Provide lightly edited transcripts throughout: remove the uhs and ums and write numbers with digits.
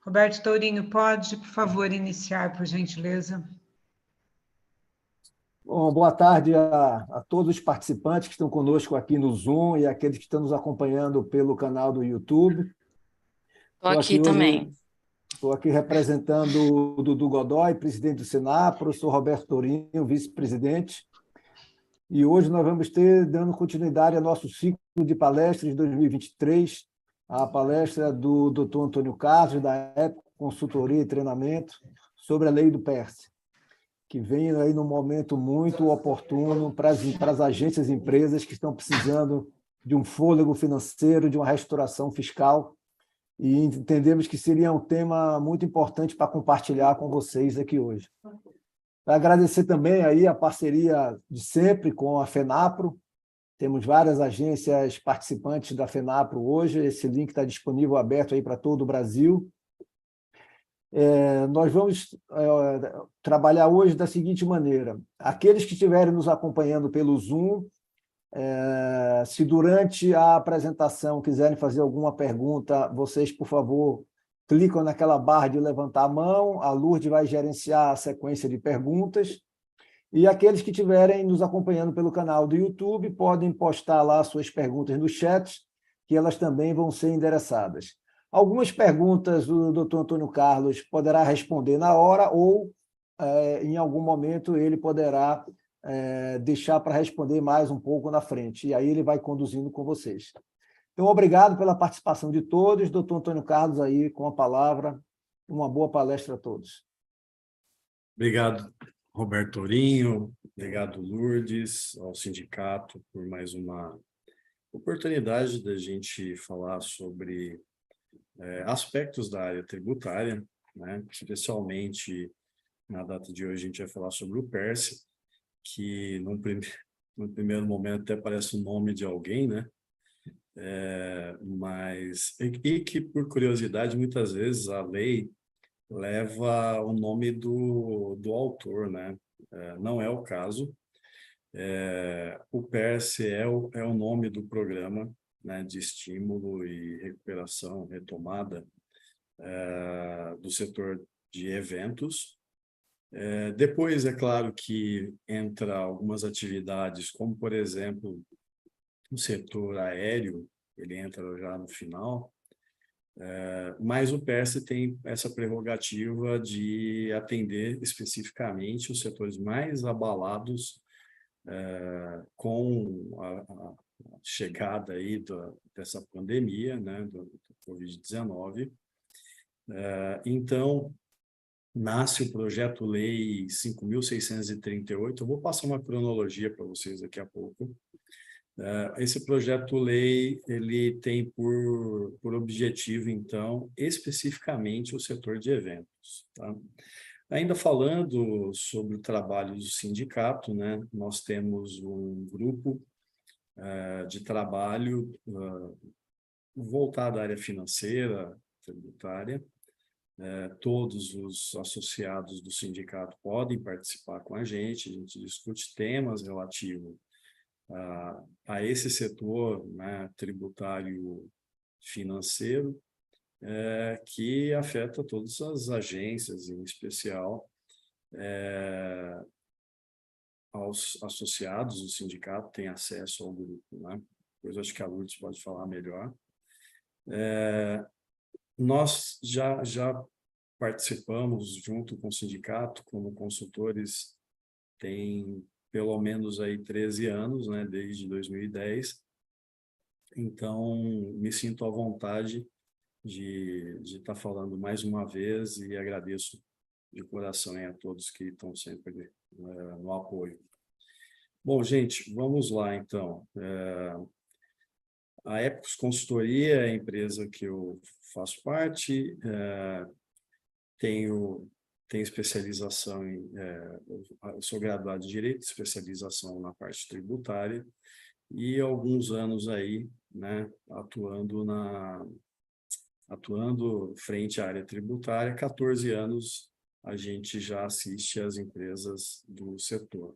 Roberto Tourinho, pode, por favor, iniciar, por gentileza? Bom, boa tarde a todos os participantes que estão conosco aqui no Zoom e aqueles que estão nos acompanhando pelo canal do YouTube. Estou aqui também. Estou aqui representando o Dudu Godoy, presidente do Senapro, sou Roberto Tourinho, vice-presidente, e hoje nós vamos ter, dando continuidade ao nosso ciclo de palestras de 2023, a palestra do Dr. Antônio Carlos, da Época Consultoria e Treinamento, sobre a lei do PERSE, que vem aí num momento muito oportuno para as agências e empresas que estão precisando de um fôlego financeiro, de uma restauração fiscal, e entendemos que seria um tema muito importante para compartilhar com vocês aqui hoje. Agradecer também aí a parceria de sempre com a FENAPRO. Temos várias agências participantes da FENAPRO hoje, esse link está disponível, aberto aí para todo o Brasil. Nós vamos trabalhar hoje da seguinte maneira: aqueles que estiverem nos acompanhando pelo Zoom, se durante a apresentação quiserem fazer alguma pergunta, vocês, por favor, clicam naquela barra de levantar a mão, a Lourdes vai gerenciar a sequência de perguntas, e aqueles que estiverem nos acompanhando pelo canal do YouTube podem postar lá suas perguntas no chat, que elas também vão ser endereçadas. Algumas perguntas o doutor Antônio Carlos poderá responder na hora ou, em algum momento, ele poderá deixar para responder mais um pouco na frente, e aí ele vai conduzindo com vocês. Então, obrigado pela participação de todos. Doutor Antônio Carlos, aí com a palavra. Uma boa palestra a todos. Obrigado, Roberto Tourinho. Obrigado, Lourdes, ao sindicato, por mais uma oportunidade da gente falar sobre aspectos da área tributária, né? Especialmente na data de hoje a gente vai falar sobre o PERSE, que no primeiro momento até parece o nome de alguém, né? Mas que, por curiosidade, muitas vezes a lei leva o nome do autor, né? Não é o caso. O PERSE é o nome do programa, né, de estímulo e recuperação, retomada do setor de eventos. Depois, é claro que entra algumas atividades, como, por exemplo, o setor aéreo, ele entra já no final, mas o PERSE tem essa prerrogativa de atender especificamente os setores mais abalados com a chegada aí dessa pandemia, né, do Covid-19. Então, nasce o projeto-lei 5.638. Eu vou passar uma cronologia para vocês daqui a pouco. Esse projeto-lei ele tem por objetivo, então, especificamente o setor de eventos. Tá? Ainda falando sobre o trabalho do sindicato, né, nós temos um grupo de trabalho voltado à área financeira, tributária. Todos os associados do sindicato podem participar com a gente discute temas relativos a esse setor, né, tributário financeiro, que afeta todas as agências, em especial aos associados do sindicato, têm acesso ao grupo, né? Depois acho que a Lourdes pode falar melhor. Nós já participamos junto com o sindicato como consultores tem pelo menos aí 13 anos, né, desde 2010. Então, me sinto à vontade de estar falando mais uma vez e agradeço de coração a todos que estão sempre no apoio. Bom, gente, vamos lá, então. A Épicos Consultoria é a empresa que eu faço parte, tenho especialização eu sou graduado em Direito, especialização na parte tributária, e alguns anos aí, né, atuando frente à área tributária, 14 anos a gente já assiste às empresas do setor.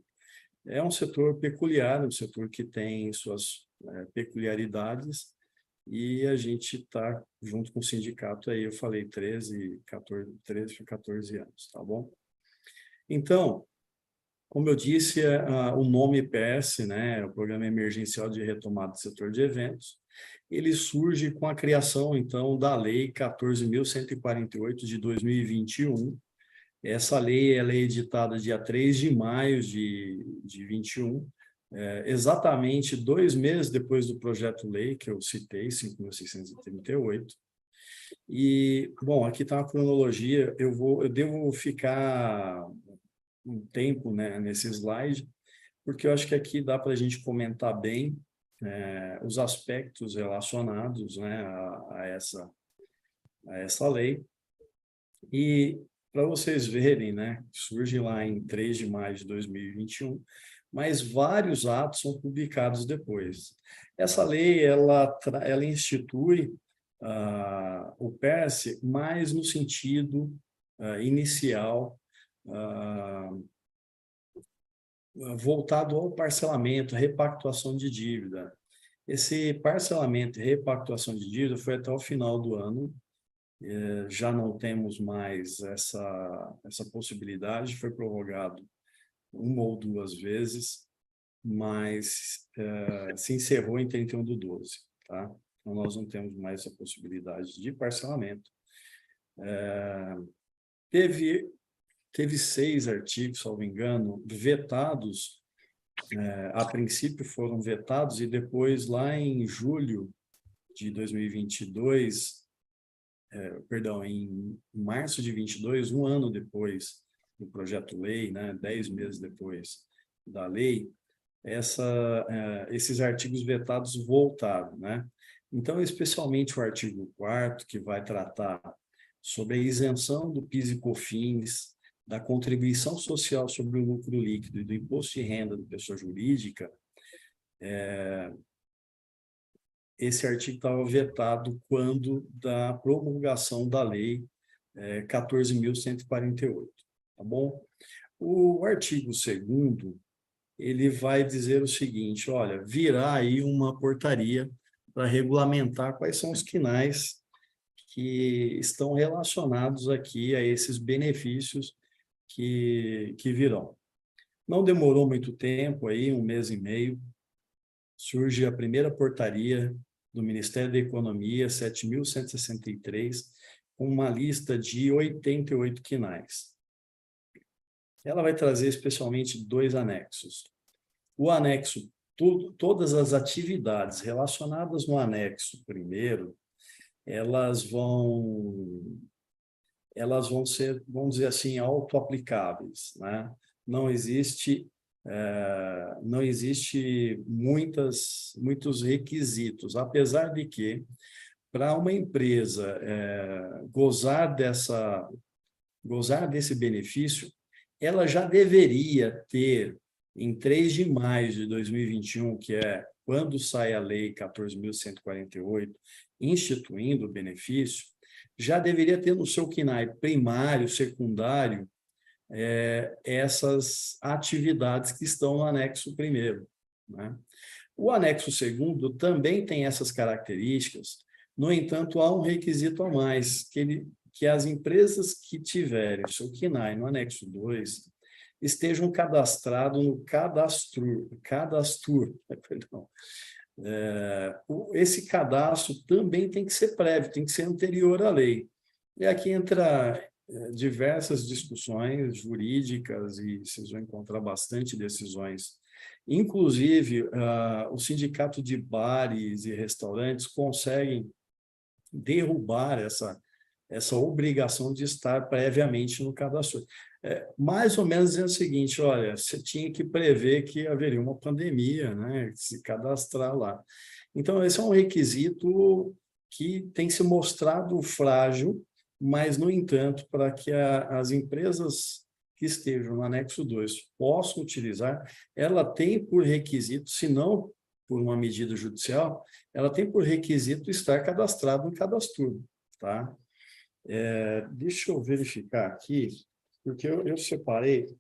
É um setor peculiar, um setor que tem suas peculiaridades, e a gente está junto com o sindicato aí, eu falei 13 para 14 anos, tá bom? Então, como eu disse, o nome PS, né, o Programa Emergencial de Retomada do Setor de Eventos, ele surge com a criação, então, da Lei 14.148 de 2021. Essa lei ela é editada dia 3 de maio de 21, exatamente 2 meses depois do projeto-lei que eu citei, 5.638. E, bom, aqui está uma cronologia, eu devo ficar um tempo, né, nesse slide, porque eu acho que aqui dá para a gente comentar bem os aspectos relacionados, né, a essa lei. E para vocês verem, né, surge lá em 3 de maio de 2021, mas vários atos são publicados depois. Essa lei, ela institui o PERSE mais no sentido inicial, voltado ao parcelamento, repactuação de dívida. Esse parcelamento e repactuação de dívida foi até o final do ano, já não temos mais essa possibilidade, foi prorrogado 1 ou 2 vezes, mas se encerrou em 31/12, tá? Então, nós não temos mais essa possibilidade de parcelamento. Teve 6 artigos, salvo engano, vetados, a princípio foram vetados, e depois, lá em julho de 2022, perdão, em março de 22, um ano depois do projeto-lei, né, 10 meses depois da lei, esses artigos vetados voltaram, né? Então, especialmente o artigo 4º, que vai tratar sobre a isenção do PIS e COFINS, da contribuição social sobre o lucro líquido e do imposto de renda da pessoa jurídica, esse artigo estava vetado quando da promulgação da lei 14.148, tá bom? O artigo 2º, ele vai dizer o seguinte, olha, virá aí uma portaria para regulamentar quais são os quinais que estão relacionados aqui a esses benefícios que virão. Não demorou muito tempo, aí, 1 mês e meio, surge a primeira portaria do Ministério da Economia, 7.163, com uma lista de 88 quinais. Ela vai trazer especialmente 2 anexos. O anexo, todas as atividades relacionadas no anexo primeiro, elas vão ser, vamos dizer assim, auto-aplicáveis, né? Não existe muitos requisitos, apesar de que, para uma empresa gozar desse benefício, ela já deveria ter, em 3 de maio de 2021, que é quando sai a Lei 14.148, instituindo o benefício, já deveria ter no seu CNAE primário, secundário, essas atividades que estão no anexo 1º, né? O anexo 2º também tem essas características, no entanto, há um requisito a mais, que as empresas que tiverem o seu CNAE no anexo 2 estejam cadastrados no cadastro, perdão. Esse cadastro também tem que ser prévio, tem que ser anterior à lei. E aqui entra diversas discussões jurídicas, e vocês vão encontrar bastante decisões. Inclusive, o Sindicato de Bares e Restaurantes conseguem derrubar essa obrigação de estar previamente no cadastro. Mais ou menos dizendo o seguinte, olha, você tinha que prever que haveria uma pandemia, né, se cadastrar lá. Então, esse é um requisito que tem se mostrado frágil, mas, no entanto, para que as empresas que estejam no anexo 2 possam utilizar, ela tem por requisito, se não por uma medida judicial, ela tem por requisito estar cadastrado no cadastro, tá? Deixa eu verificar aqui, porque eu separei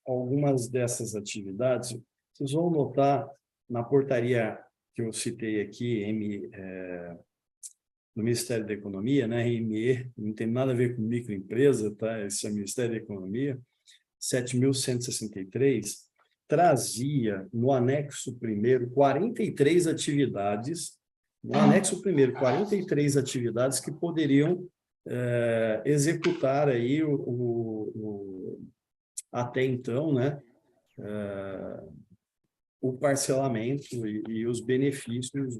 algumas dessas atividades. Vocês vão notar na portaria que eu citei aqui, do Ministério da Economia, né, ME, não tem nada a ver com microempresa, tá? Esse é o Ministério da Economia, 7.163, trazia no anexo primeiro 43 atividades, no anexo primeiro 43 atividades que poderiam executar aí até então, né, o parcelamento e os benefícios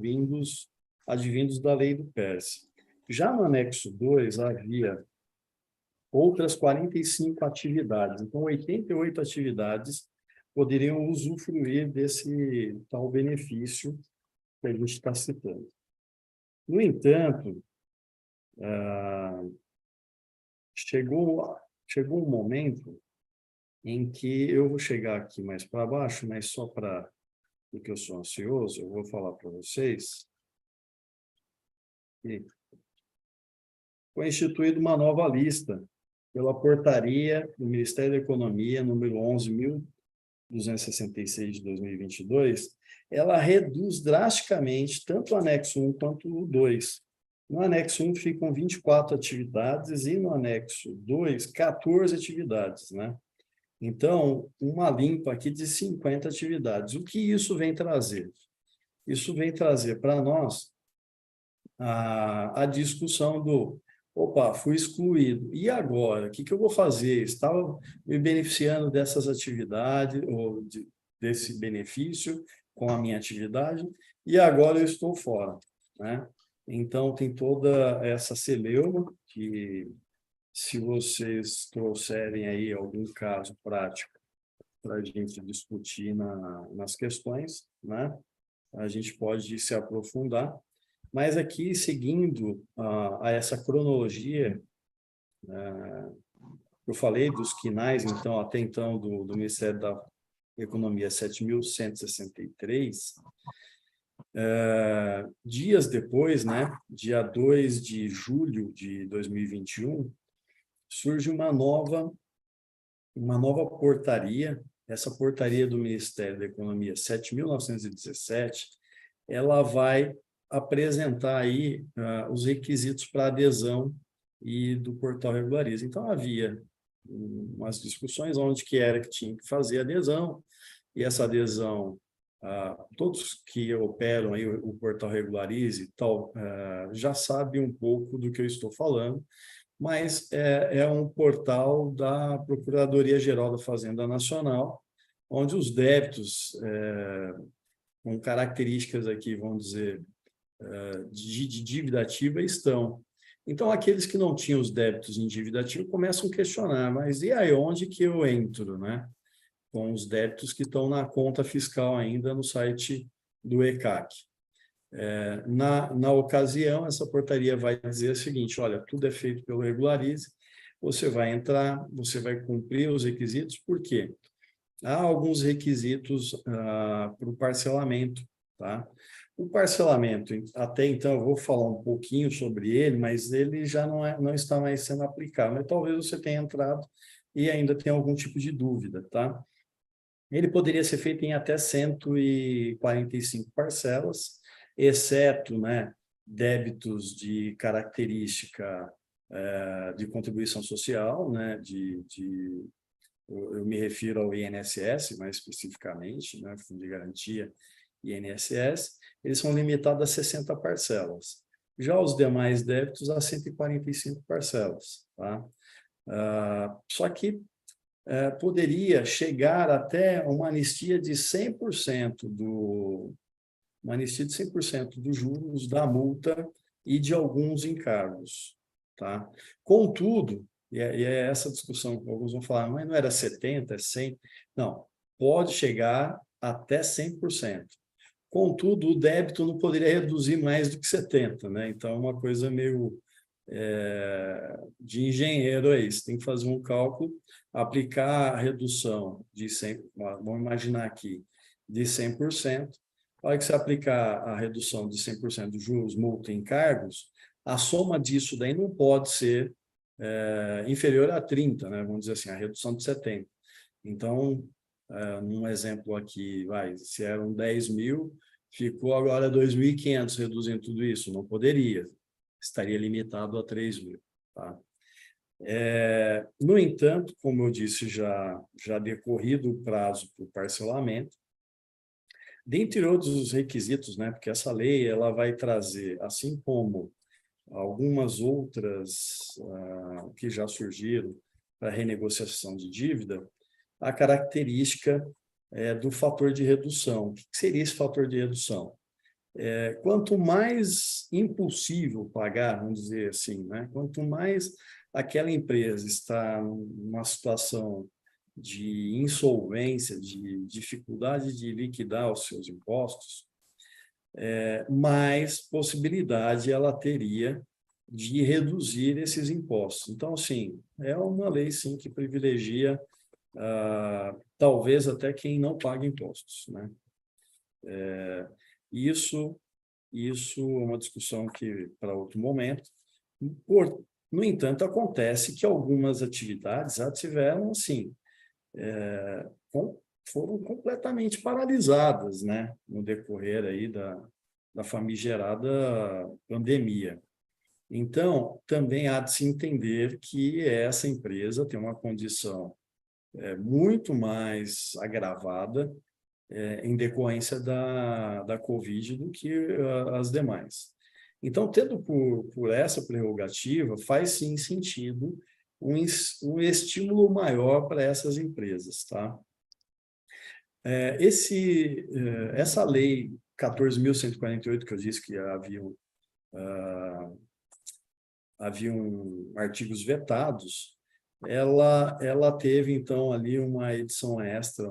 advindos da lei do PERSE. Já no anexo 2 havia outras 45 atividades, então 88 atividades poderiam usufruir desse tal benefício que a gente está citando. No entanto, chegou um momento em que eu vou chegar aqui mais para baixo, mas só porque eu sou ansioso, eu vou falar para vocês que foi instituída uma nova lista pela portaria do Ministério da Economia, número 11.266 de 2022, ela reduz drasticamente tanto o anexo 1 quanto o 2. No anexo 1 ficam 24 atividades e no anexo 2, 14 atividades, né? Então, uma limpa aqui de 50 atividades. O que isso vem trazer? Isso vem trazer para nós a discussão do opa, fui excluído. E agora? O que eu vou fazer? Estava me beneficiando dessas atividades, ou desse benefício com a minha atividade, e agora eu estou fora, né? Então, tem toda essa celeuma que, se vocês trouxerem aí algum caso prático para a gente discutir nas questões, né? A gente pode se aprofundar. Mas aqui, seguindo a essa cronologia, eu falei dos quinais, então, até então, do Ministério da Economia, 7.163, dias depois, né, dia 2 de julho de 2021, surge uma nova portaria. Essa portaria do Ministério da Economia, 7.917, ela vai apresentar aí os requisitos para adesão e do portal Regularize. Então, havia umas discussões onde que era que tinha que fazer adesão, e essa adesão, todos que operam aí o portal Regularize já sabem um pouco do que eu estou falando, mas é um portal da Procuradoria-Geral da Fazenda Nacional, onde os débitos com características aqui, vamos dizer, de dívida ativa estão. Então, aqueles que não tinham os débitos em dívida ativa começam a questionar, mas e aí, onde que eu entro, né? Com os débitos que estão na conta fiscal ainda no site do ECAC. Na ocasião, essa portaria vai dizer o seguinte, olha, tudo é feito pelo Regularize, você vai entrar, você vai cumprir os requisitos, por quê? Há alguns requisitos para o parcelamento, tá? O parcelamento, até então, eu vou falar um pouquinho sobre ele, mas ele já não está mais sendo aplicado, mas talvez você tenha entrado e ainda tenha algum tipo de dúvida, tá? Ele poderia ser feito em até 145 parcelas, exceto, né, débitos de característica de contribuição social, né, eu me refiro ao INSS, mais especificamente, né, Fundo de Garantia INSS, eles são limitados a 60 parcelas. Já os demais débitos a 145 parcelas. Tá? Só que poderia chegar até uma anistia de 100% dos juros da multa e de alguns encargos. Tá? Contudo, e é essa discussão que alguns vão falar, mas não era 70%, é 100%? Não, pode chegar até 100%. Contudo, o débito não poderia reduzir mais do que 70%, né? Então, é uma coisa meio de engenheiro aí. Você tem que fazer um cálculo, aplicar a redução de 100%, vamos imaginar aqui, de 100%. A hora que você aplicar a redução de 100% dos juros, multa e encargos, a soma disso daí não pode ser inferior a 30%, né? Vamos dizer assim, a redução de 70%. Então, num exemplo aqui, se eram 10 mil, ficou agora 2.500, reduzindo tudo isso? Não poderia, estaria limitado a 3.000. Tá? No entanto, como eu disse, já decorrido o prazo para o parcelamento, dentre outros requisitos, né, porque essa lei ela vai trazer, assim como algumas outras que já surgiram para renegociação de dívida, a característica do fator de redução. O que seria esse fator de redução? Quanto mais impossível pagar, vamos dizer assim, né? Quanto mais aquela empresa está numa situação de insolvência, de dificuldade de liquidar os seus impostos, mais possibilidade ela teria de reduzir esses impostos. Então, assim, é uma lei, sim, que privilegia talvez até quem não paga impostos, né? Isso é uma discussão que para outro momento. No entanto, acontece que algumas atividades já tiveram, assim, foram completamente paralisadas, né, no decorrer aí da famigerada pandemia. Então, também há de se entender que essa empresa tem uma condição muito mais agravada em decorrência da Covid do que as demais. Então, tendo por essa prerrogativa, faz sim sentido um estímulo maior para essas empresas, tá? Essa lei 14.148, que eu disse que haviam artigos vetados, ela teve, então, ali uma edição extra,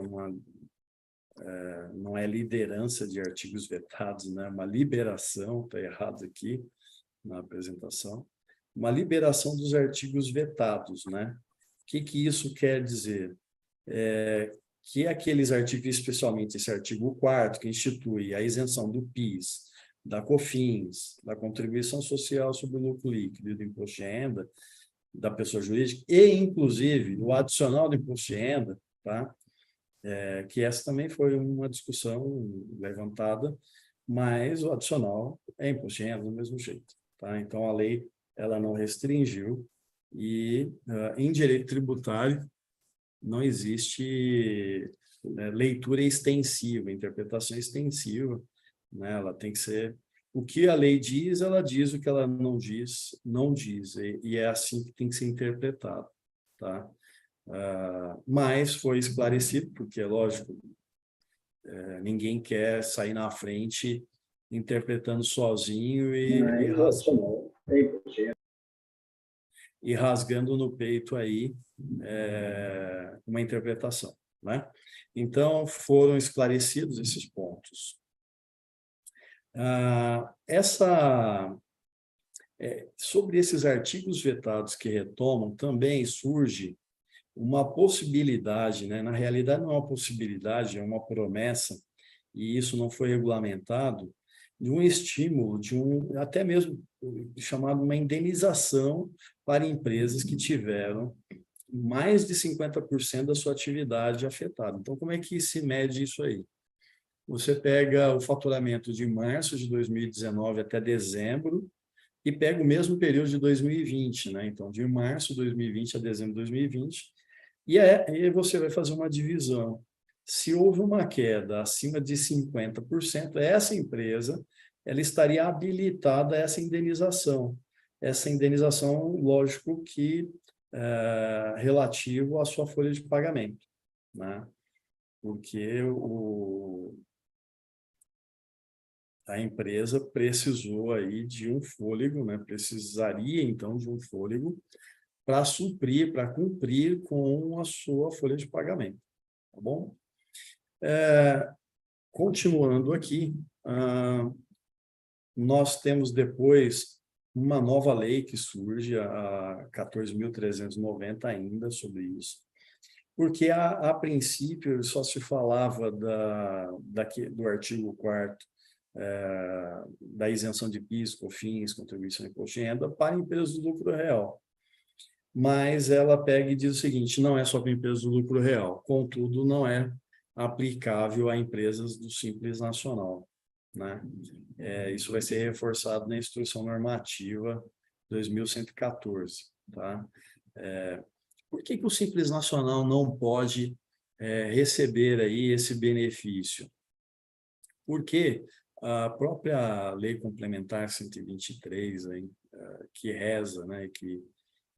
não é liderança de artigos vetados, né? Uma liberação, está errado aqui na apresentação, uma liberação dos artigos vetados, né? O que isso quer dizer? Que aqueles artigos, especialmente esse artigo 4º, que institui a isenção do PIS, da COFINS, da contribuição social sobre o lucro líquido e do imposto de renda da pessoa jurídica, e, inclusive, o adicional do imposto de renda, tá? Que essa também foi uma discussão levantada, mas o adicional é imposto de renda do mesmo jeito. Tá? Então, a lei ela não restringiu e, em direito tributário, não existe leitura extensiva, interpretação extensiva, né? Ela tem que ser... O que a lei diz, ela diz. O que ela não diz, não diz. E é assim que tem que ser interpretado. Tá? Mas foi esclarecido, porque, lógico, ninguém quer sair na frente interpretando sozinho e rasgando no peito aí uma interpretação, né? Então, foram esclarecidos esses pontos. Sobre esses artigos vetados que retomam, também surge uma possibilidade, né? Na realidade, não é uma possibilidade, é uma promessa, e isso não foi regulamentado, de um estímulo, até mesmo chamado uma indenização para empresas que tiveram mais de 50% da sua atividade afetada. Então, como é que se mede isso aí? Você pega o faturamento de março de 2019 até dezembro e pega o mesmo período de 2020, né? Então, de março de 2020 a dezembro de 2020, e aí você vai fazer uma divisão. Se houve uma queda acima de 50%, essa empresa ela estaria habilitada a essa indenização. Essa indenização, lógico que relativo à sua folha de pagamento, né? Porque a empresa precisou aí de um fôlego, né? Precisaria, então, de um fôlego para suprir, para cumprir com a sua folha de pagamento, tá bom? Continuando aqui, nós temos depois uma nova lei que surge, a 14.390 ainda sobre isso, porque a princípio só se falava do artigo 4º, da isenção de PIS, COFINS, contribuição e imposto de renda para empresas do lucro real. Mas ela pega e diz o seguinte: não é só para empresas do lucro real, contudo, não é aplicável a empresas do Simples Nacional. né? Isso vai ser reforçado na Instrução Normativa 2114, tá? Por que que o Simples Nacional não pode receber aí esse benefício? Porque a própria Lei Complementar 123, aí, que reza, né, que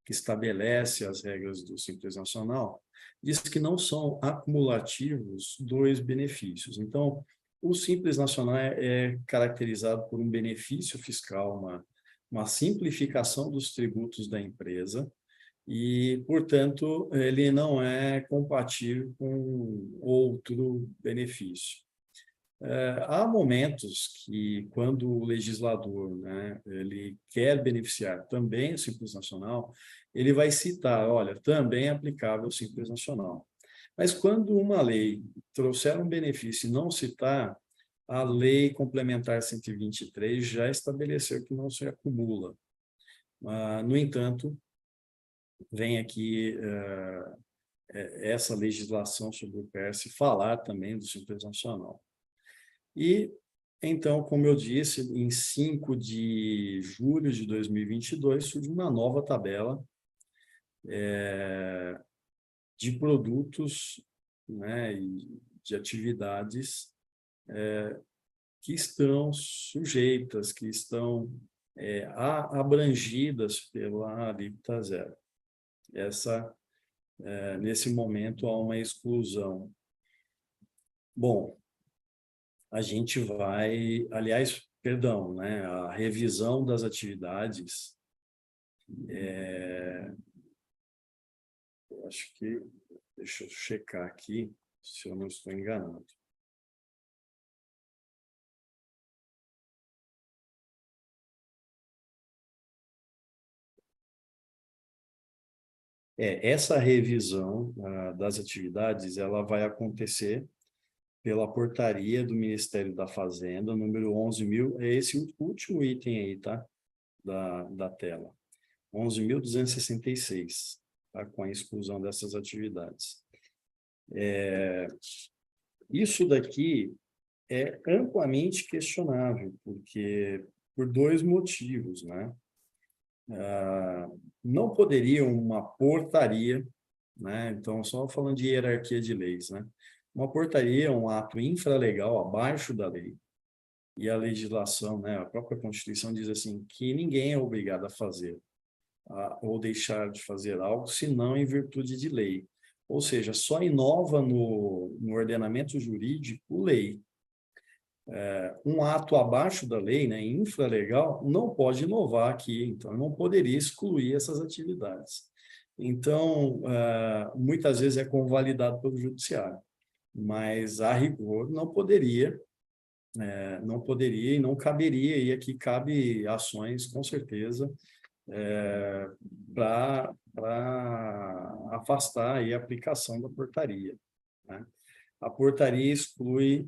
estabelece as regras do Simples Nacional, diz que não são acumulativos dois benefícios. Então, o Simples Nacional é caracterizado por um benefício fiscal, uma simplificação dos tributos da empresa, e, portanto, ele não é compatível com outro benefício. Há momentos que, quando o legislador, né, ele quer beneficiar também o Simples Nacional, ele vai citar, olha, também é aplicável o Simples Nacional. Mas quando uma lei trouxer um benefício e não citar, a Lei Complementar 123 já estabeleceu que não se acumula. No entanto, vem aqui essa legislação sobre o PS falar também do Simples Nacional. E, então, como eu disse, em 5 de julho de 2022, surge uma nova tabela de produtos, né, e de atividades que estão sujeitas, que estão abrangidas pela alíquota zero. Nesse momento, há uma exclusão. Bom, a gente vai, aliás, perdão, né, a revisão das atividades, eu acho que, deixa eu checar aqui, se eu não estou enganado. Essa revisão das atividades, ela vai acontecer pela portaria do Ministério da Fazenda, número 11.000, é esse último item aí, tá? Da tela. 11.266, tá? Com a exclusão dessas atividades. Isso daqui é amplamente questionável, porque por dois motivos, né? Não poderia uma portaria, né? Então, só falando de hierarquia de leis, né? Uma portaria é um ato infralegal abaixo da lei, e a legislação, né, a própria Constituição diz assim, que ninguém é obrigado a fazer ou deixar de fazer algo, senão em virtude de lei. Ou seja, só inova no ordenamento jurídico lei. Um ato abaixo da lei, né, infralegal, não pode inovar aqui, então não poderia excluir essas atividades. Então, muitas vezes é convalidado pelo judiciário, mas a rigor não poderia e não caberia, e aqui cabe ações, com certeza, para afastar aí a aplicação da portaria, né? A portaria exclui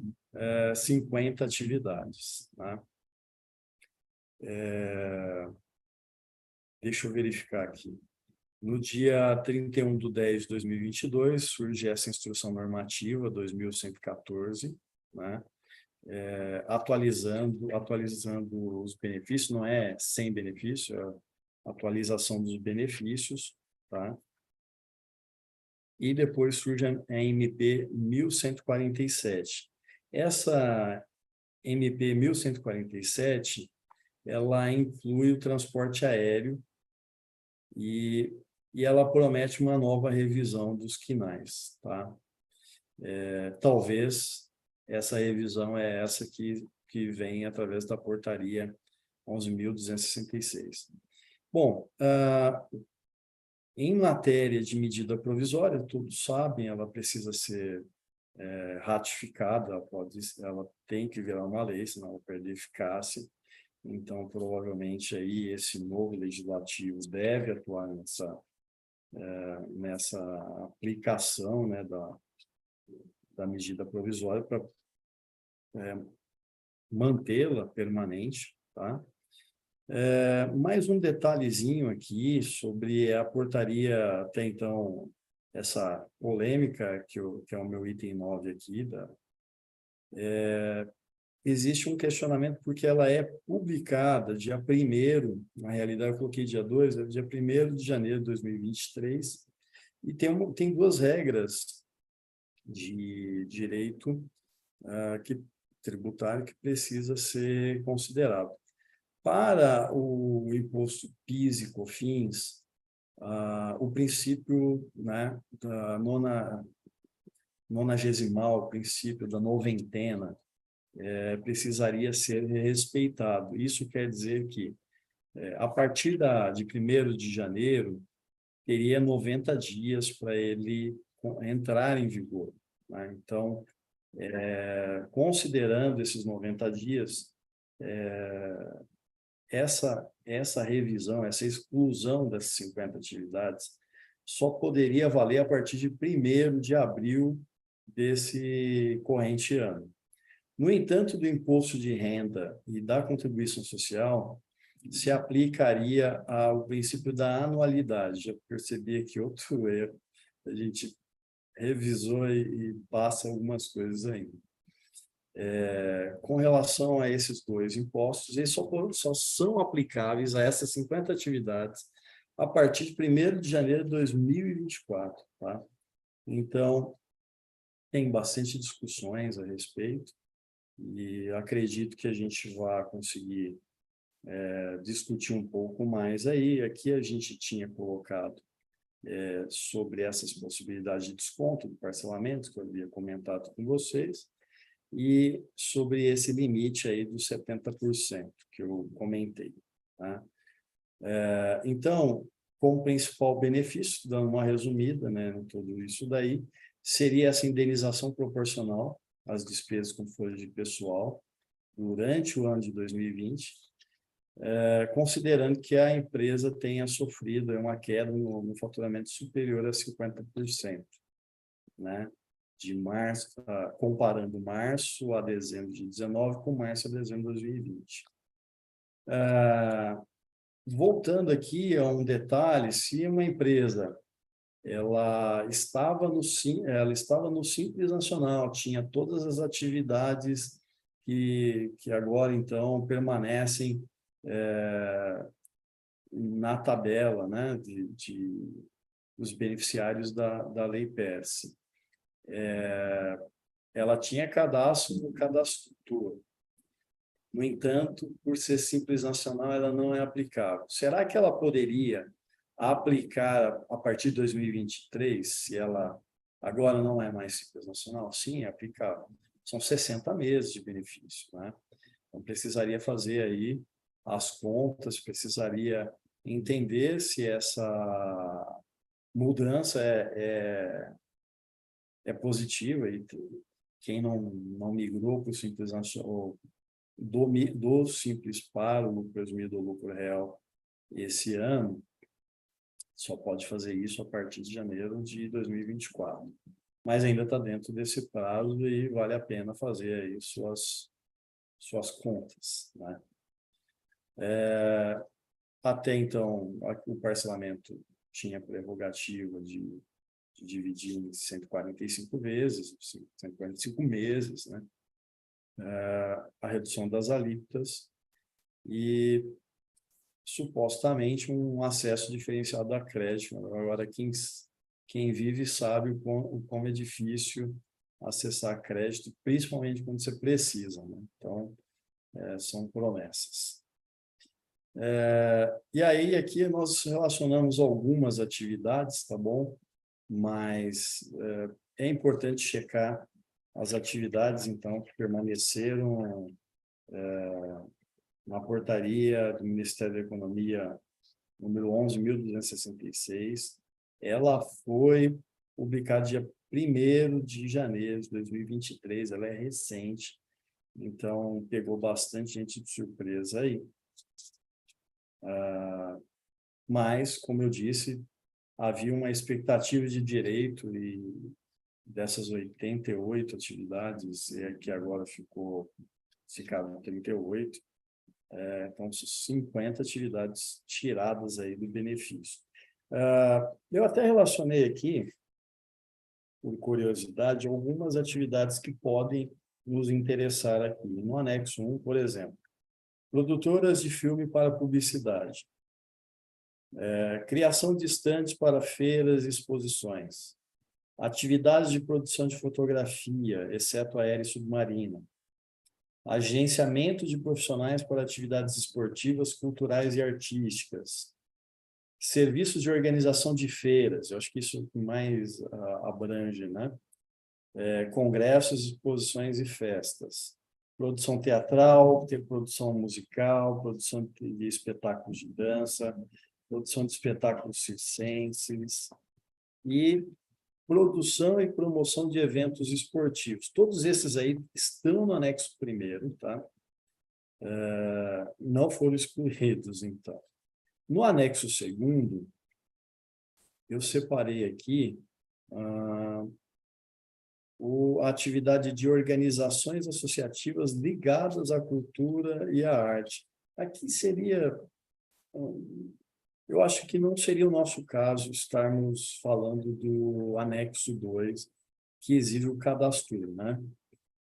50 atividades, né? Deixa eu verificar aqui. No dia 31/10/2022, surge essa Instrução Normativa 2114, né? Atualizando os benefícios, não é sem benefício, é atualização dos benefícios, tá? E depois surge a MP 1147. Essa MP 1147, ela inclui o transporte aéreo e ela promete uma nova revisão dos quinais, tá? Talvez essa revisão é essa que vem através da portaria 11.266. Bom, em matéria de medida provisória, todos sabem, ela precisa ser ratificada, ela tem que virar uma lei, senão ela perde eficácia. Então, provavelmente, aí, esse novo legislativo deve atuar nessa aplicação, né, da medida provisória para mantê-la permanente, tá? Mais um detalhezinho aqui sobre a portaria, até então, essa polêmica, que é o meu item 9 aqui, existe um questionamento porque ela é publicada dia 1º, na realidade eu coloquei dia 2, é dia 1º de janeiro de 2023, e tem duas regras de direito tributário que precisa ser considerado. Para o imposto PIS e COFINS, o princípio, né, da nonagesimal, o princípio da noventena, precisaria ser respeitado. Isso quer dizer que, a partir de 1º de janeiro, teria 90 dias para ele entrar em vigor, né? Então, considerando esses 90 dias, essa revisão, essa exclusão das 50 atividades só poderia valer a partir de 1º de abril desse corrente ano. No entanto, do imposto de renda e da contribuição social, se aplicaria ao princípio da anualidade. Já percebi aqui outro erro, a gente revisou e passa algumas coisas ainda. Com relação a esses dois impostos, eles só são aplicáveis a essas 50 atividades a partir de 1º de janeiro de 2024. Tá? Então, tem bastante discussões a respeito e acredito que a gente vai conseguir discutir um pouco mais aí. Aqui a gente tinha colocado sobre essas possibilidades de desconto, de parcelamento, que eu havia comentado com vocês, e sobre esse limite aí dos 70% que eu comentei. Tá? Então, como principal benefício, dando uma resumida, né, em tudo isso daí, seria essa indenização proporcional às despesas com folha de pessoal durante o ano de 2020, considerando que a empresa tenha sofrido uma queda no faturamento superior a 50%, né? De março, comparando março a dezembro de 2019 com março a dezembro de 2020. Voltando aqui a um detalhe, se uma empresa ela estava no Simples Nacional, tinha todas as atividades que agora, então, permanecem na tabela, né, dos beneficiários da Lei PERSE. Ela tinha cadastro no cadastro. No entanto, por ser Simples Nacional, ela não é aplicável. Será que ela poderia aplicar a partir de 2023, se ela agora não é mais Simples Nacional? Sim, é aplicável. São 60 meses de benefício, né? Então, precisaria fazer aí as contas, precisaria entender se essa mudança é positiva, e quem não migrou para o Simples Nacional, do Simples para o lucro presumido ou lucro real esse ano, só pode fazer isso a partir de janeiro de 2024. Mas ainda está dentro desse prazo e vale a pena fazer aí suas contas, né? Até então, o parcelamento tinha prerrogativa de dividir em 145 vezes, 145 meses, né? A redução das alíquotas e, supostamente, um acesso diferenciado a crédito. Agora, quem vive sabe o como é difícil acessar crédito, principalmente quando você precisa, né? Então, são promessas. E aí, aqui nós relacionamos algumas atividades, tá bom? Mas é importante checar as atividades, então, que permaneceram na portaria do Ministério da Economia, número 11.266. Ela foi publicada dia 1º de janeiro de 2023, ela é recente, então pegou bastante gente de surpresa aí. Mas, como eu disse, havia uma expectativa de direito e dessas 88 atividades, que agora ficaram 38, então 50 atividades tiradas aí do benefício. Eu até relacionei aqui, por curiosidade, algumas atividades que podem nos interessar aqui. No anexo 1, por exemplo, produtoras de filme para publicidade, criação de estandes para feiras e exposições, atividades de produção de fotografia, exceto aérea e submarina, agenciamento de profissionais para atividades esportivas, culturais e artísticas, serviços de organização de feiras, eu acho que isso mais abrange, né? Congressos, exposições e festas, produção teatral, produção musical, produção de espetáculos de dança, produção de espetáculos circenses e produção e promoção de eventos esportivos. Todos esses aí estão no anexo 1º, tá? Não foram excluídos, então. No anexo 2º, eu separei aqui a atividade de organizações associativas ligadas à cultura e à arte. Aqui seria... Eu acho que não seria o nosso caso estarmos falando do anexo 2, que exige o cadastro, né?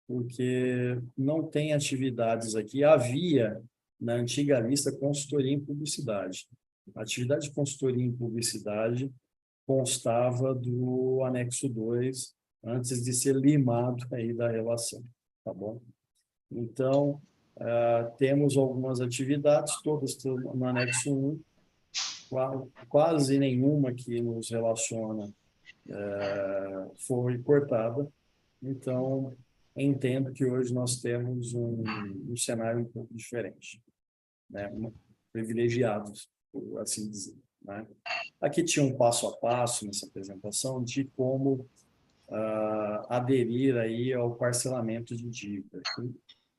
Porque não tem atividades aqui. Havia, na antiga lista, consultoria em publicidade. A atividade de consultoria em publicidade constava do anexo 2, antes de ser limado aí da relação, tá bom? Então, temos algumas atividades, todas no anexo 1, quase nenhuma que nos relaciona foi cortada. Então, entendo que hoje nós temos um cenário um pouco diferente, né? Privilegiados, por assim dizer, né? Aqui tinha um passo a passo nessa apresentação de como aderir aí ao parcelamento de dívida.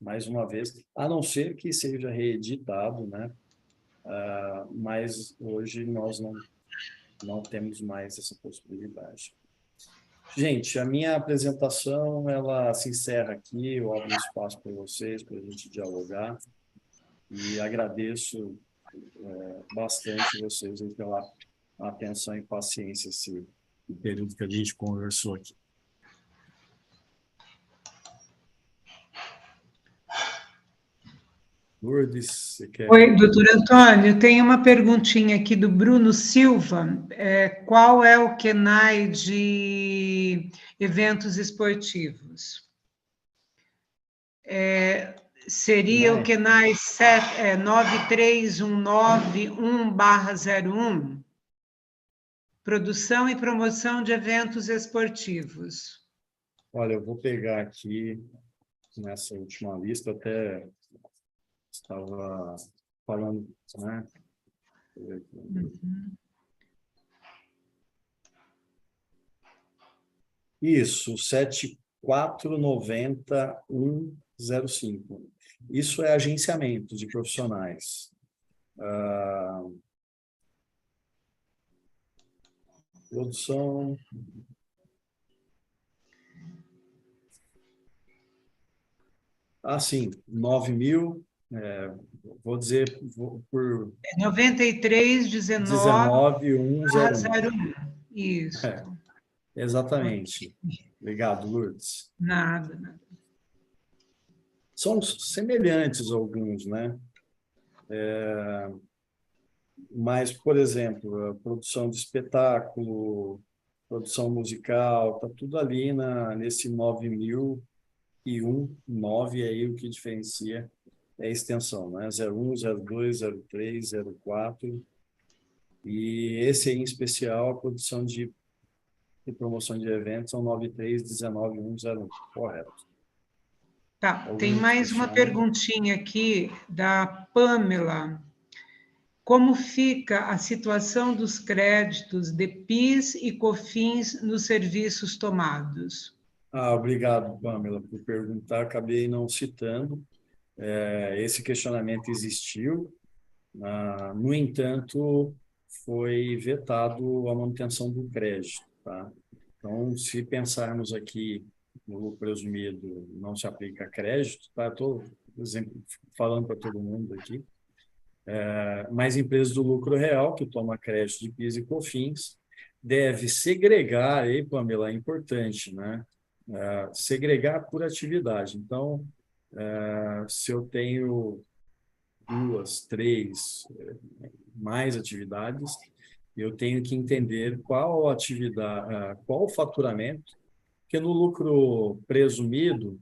Mais uma vez, a não ser que seja reeditado, né? Mas hoje nós não temos mais essa possibilidade. Gente, a minha apresentação ela se encerra aqui, eu abro espaço para vocês, para a gente dialogar, e agradeço bastante vocês pela atenção e paciência esse período que a gente conversou aqui. Lourdes, você quer... Oi, doutor Antônio, tem uma perguntinha aqui do Bruno Silva. Qual é o QNAI de eventos esportivos? Seria o QNAI 93191/01, produção e promoção de eventos esportivos. Olha, eu vou pegar aqui nessa última lista, até estava falando, né? Isso, 7490-105. Isso é agenciamento de profissionais. Produção... sim, 9.000, vou dizer por... 9319/01. Isso. Exatamente. Obrigado, Lourdes. Nada. São semelhantes alguns, né? Mas, por exemplo, a produção de espetáculo, produção musical, está tudo ali nesse 9.001, 9 aí o que diferencia é a extensão, né? 01, 02, 03, 04. E esse aí, em especial, a produção de promoção de eventos são 9319-101, correto. Tá, tem mais uma perguntinha aqui da Pamela. Como fica a situação dos créditos de PIS e COFINS nos serviços tomados? Obrigado, Pamela, por perguntar. Acabei não citando. Esse questionamento existiu. No entanto, foi vetado a manutenção do crédito, tá? Então, se pensarmos aqui no lucro presumido, não se aplica crédito, tá? Estou falando para todo mundo aqui. Mas empresas do lucro real, que toma crédito de PIS e COFINS, deve segregar, aí, Pamela, é importante, né? segregar por atividade. Então, se eu tenho 2, 3, mais atividades, eu tenho que entender qual atividade, qual o faturamento, porque no lucro presumido,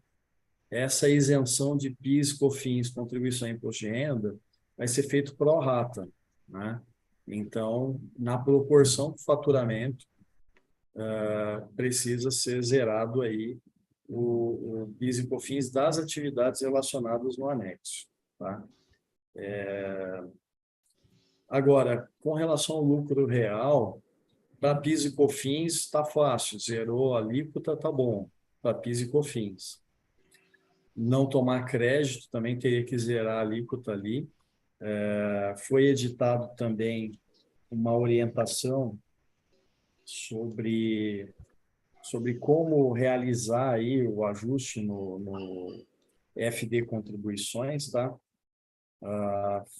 essa isenção de PIS, COFINS, contribuição e imposto de renda, vai ser feito pro rata, né? Então, na proporção do faturamento, precisa ser zerado aí o PIS e COFINS das atividades relacionadas no anexo, tá? Agora, com relação ao lucro real, para PIS e COFINS está fácil, zerou a alíquota, está bom, para PIS e COFINS. Não tomar crédito, também teria que zerar a alíquota ali. Foi editado também uma orientação sobre como realizar aí o ajuste no FD Contribuições, tá?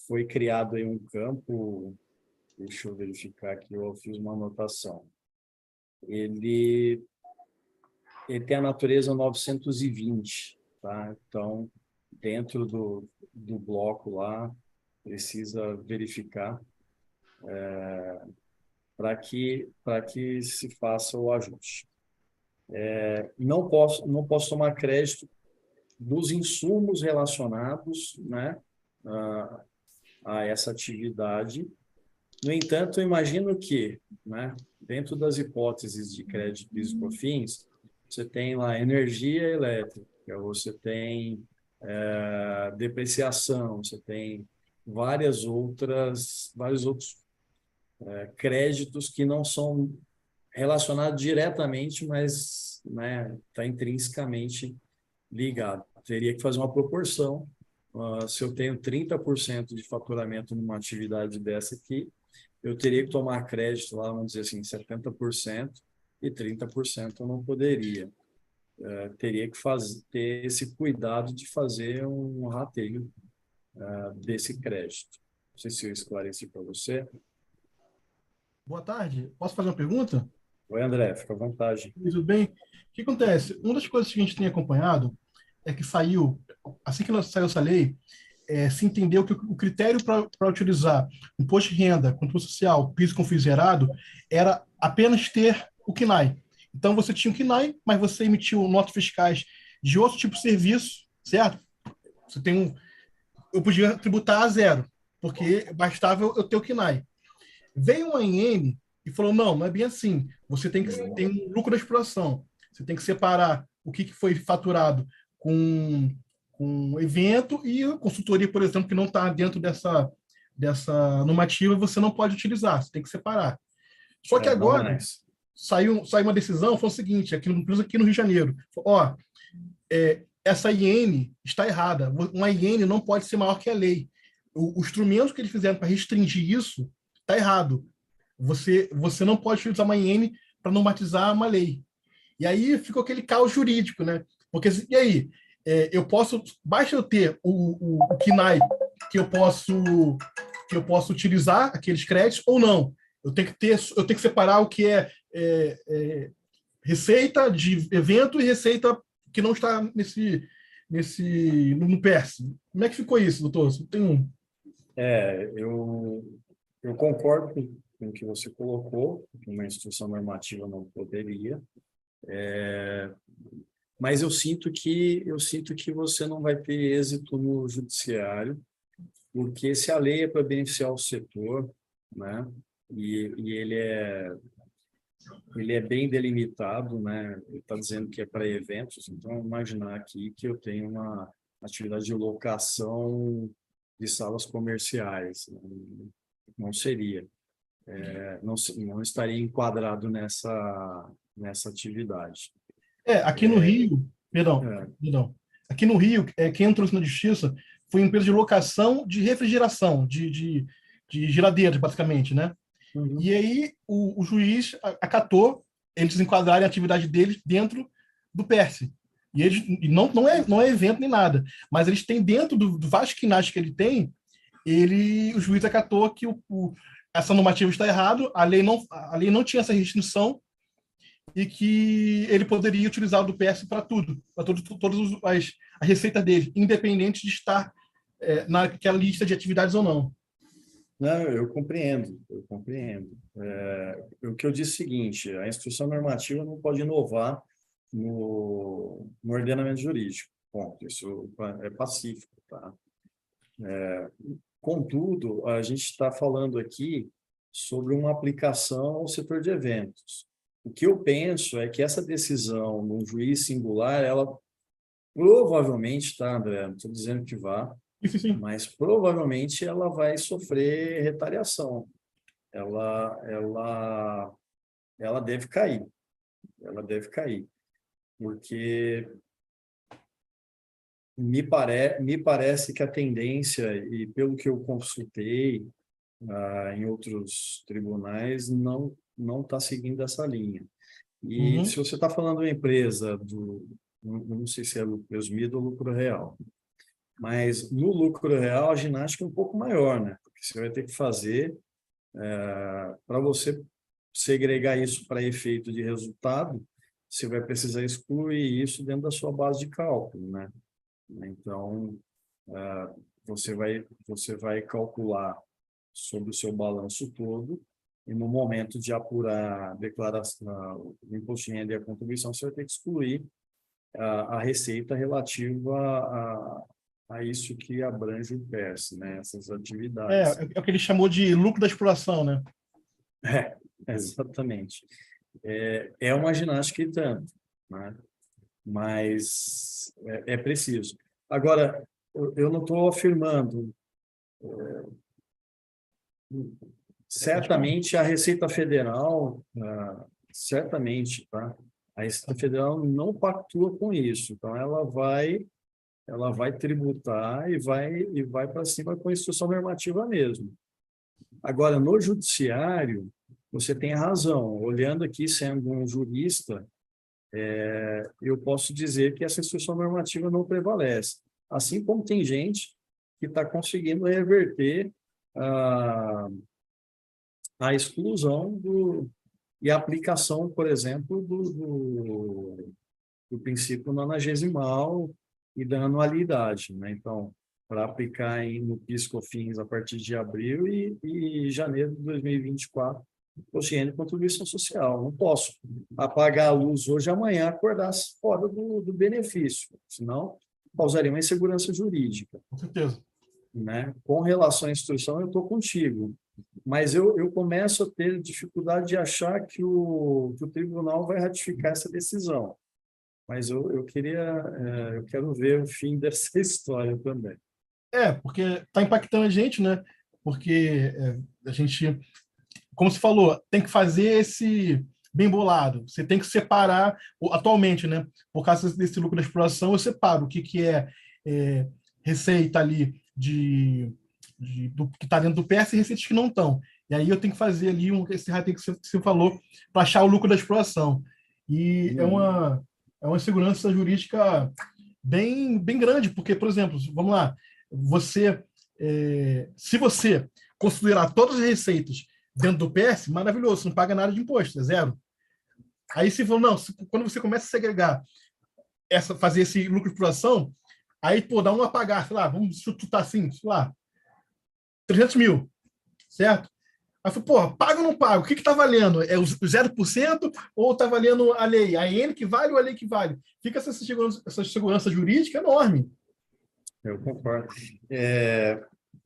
Foi criado aí um campo, deixa eu verificar aqui, eu fiz uma anotação. Ele tem a natureza 920, tá? Então, dentro do bloco lá, precisa verificar para que se faça o ajuste. Não posso tomar crédito dos insumos relacionados, né, a essa atividade. No entanto, eu imagino que, né, dentro das hipóteses de crédito PIS e COFINS, você tem lá energia elétrica, você tem depreciação, você tem vários outros créditos que não são relacionados diretamente, mas, né, está intrinsecamente ligado. Teria que fazer uma proporção. Se eu tenho 30% de faturamento numa atividade dessa aqui, eu teria que tomar crédito lá, vamos dizer assim, 70%, e 30% eu não poderia. Teria que ter esse cuidado de fazer um rateio desse crédito. Não sei se eu esclareci para você. Boa tarde. Posso fazer uma pergunta? Oi, André, fica à vontade. Tudo bem? O que acontece? Uma das coisas que a gente tem acompanhado é que assim que saiu essa lei, se entendeu que o critério para utilizar imposto de renda, contribuição social, PIS e COFINS zerado, era apenas ter o CNAE. Então, você tinha o CNAE, mas você emitiu notas fiscais de outro tipo de serviço, certo? Eu podia tributar a zero, porque bastava eu ter o CNAE. Veio uma ANM e falou, não é bem assim. Você tem um lucro da exploração. Você tem que separar o que foi faturado com evento e consultoria, por exemplo, que não está dentro dessa normativa, você não pode utilizar, você tem que separar. Só que agora saiu uma decisão, foi o seguinte, aqui no Rio de Janeiro, essa IN está errada, uma IN não pode ser maior que a lei. O instrumento que eles fizeram para restringir isso está errado. Você não pode utilizar uma IN para normatizar uma lei. E aí ficou aquele caos jurídico, né? Porque, e aí? Basta eu ter o CNAE que eu posso utilizar aqueles créditos ou não. Eu tenho que separar o que é receita de evento e receita que não está no PERS. Como é que ficou isso, doutor? Eu concordo com o que você colocou, que uma instituição normativa não poderia, mas eu sinto que você não vai ter êxito no judiciário, porque se a lei é para beneficiar o setor, né, e ele é bem delimitado, né, ele está dizendo que é para eventos, então imaginar aqui que eu tenho uma atividade de locação de salas comerciais, não seria, não estaria enquadrado nessa atividade. Aqui no Rio, perdão, aqui no Rio, quem entrou na justiça foi uma empresa de locação de refrigeração, de geladeiras, basicamente, né? Uhum. E aí o juiz acatou eles enquadrarem a atividade deles dentro do PERS. E não é evento nem nada, mas eles têm dentro do vários quinais que ele tem, o juiz acatou que essa normativa está errado, a lei não tinha essa restrição, e que ele poderia utilizar o do PS para tudo, para todas as receitas dele, independente de estar naquela lista de atividades ou não. Não, eu compreendo, eu compreendo. O que eu disse é o seguinte, a instrução normativa não pode inovar no ordenamento jurídico. Ponto. Isso é pacífico, tá? Contudo, a gente está falando aqui sobre uma aplicação ao setor de eventos. O que eu penso é que essa decisão num juiz singular, ela provavelmente, tá, André? Não estou dizendo que vá, Sim. mas provavelmente ela vai sofrer retaliação. Ela deve cair. Ela deve cair. Porque me parece que a tendência, e pelo que eu consultei em outros tribunais, não está seguindo essa linha. E se você está falando de uma empresa não sei se é lucro presumido ou lucro real, mas no lucro real a ginástica é um pouco maior, né? Porque você vai ter que fazer, para você segregar isso para efeito de resultado, você vai precisar excluir isso dentro da sua base de cálculo, né? Então, você vai calcular sobre o seu balanço todo e no momento de apurar a declaração, o imposto de renda e a contribuição, você vai ter que excluir a receita relativa a isso que abrange o PES, né? Essas atividades. É o que ele chamou de lucro da exploração, né? Exatamente. É uma ginástica e tanto, né? Mas é preciso. Agora, eu não estou afirmando. Certamente a Receita Federal, certamente, tá? A Receita Federal não pactua com isso, então ela vai tributar e vai para cima com a instrução normativa mesmo. Agora, no judiciário, você tem razão. Olhando aqui, sendo um jurista, eu posso dizer que essa instrução normativa não prevalece. Assim como tem gente que está conseguindo reverter a exclusão e a aplicação, por exemplo, do princípio nonagesimal e da anualidade, né? Então, para aplicar no PIS/COFINS a partir de abril e janeiro de 2024, imposto de renda e contribuição social. Não posso apagar a luz hoje e amanhã acordar fora do benefício, senão causaria uma insegurança jurídica. Com certeza. Né? Com relação à instrução, eu estou contigo. Mas eu começo a ter dificuldade de achar que o tribunal vai ratificar essa decisão. Mas eu quero ver o fim dessa história também. Porque está impactando a gente, né? Porque a gente, como você falou, tem que fazer esse bem bolado. Você tem que separar, atualmente, né? Por causa desse lucro da exploração, eu separo o que é receita ali do que está dentro do PS e receitas que não estão. E aí eu tenho que fazer ali esse rateio que você falou para achar o lucro da exploração. E é uma insegurança jurídica bem grande, porque, por exemplo, vamos lá, se você considerar todas as receitas dentro do PS, maravilhoso, você não paga nada de imposto, é zero. Aí se for, não, quando você começa a segregar, fazer esse lucro de exploração, aí, dá um apagar, sei lá, vamos chutar assim, sei lá, 300 mil, certo? Aí eu pago ou não pago? O que está valendo? É o 0% ou está valendo a lei? A N que vale ou a lei que vale? Fica essa segurança jurídica enorme. Eu concordo.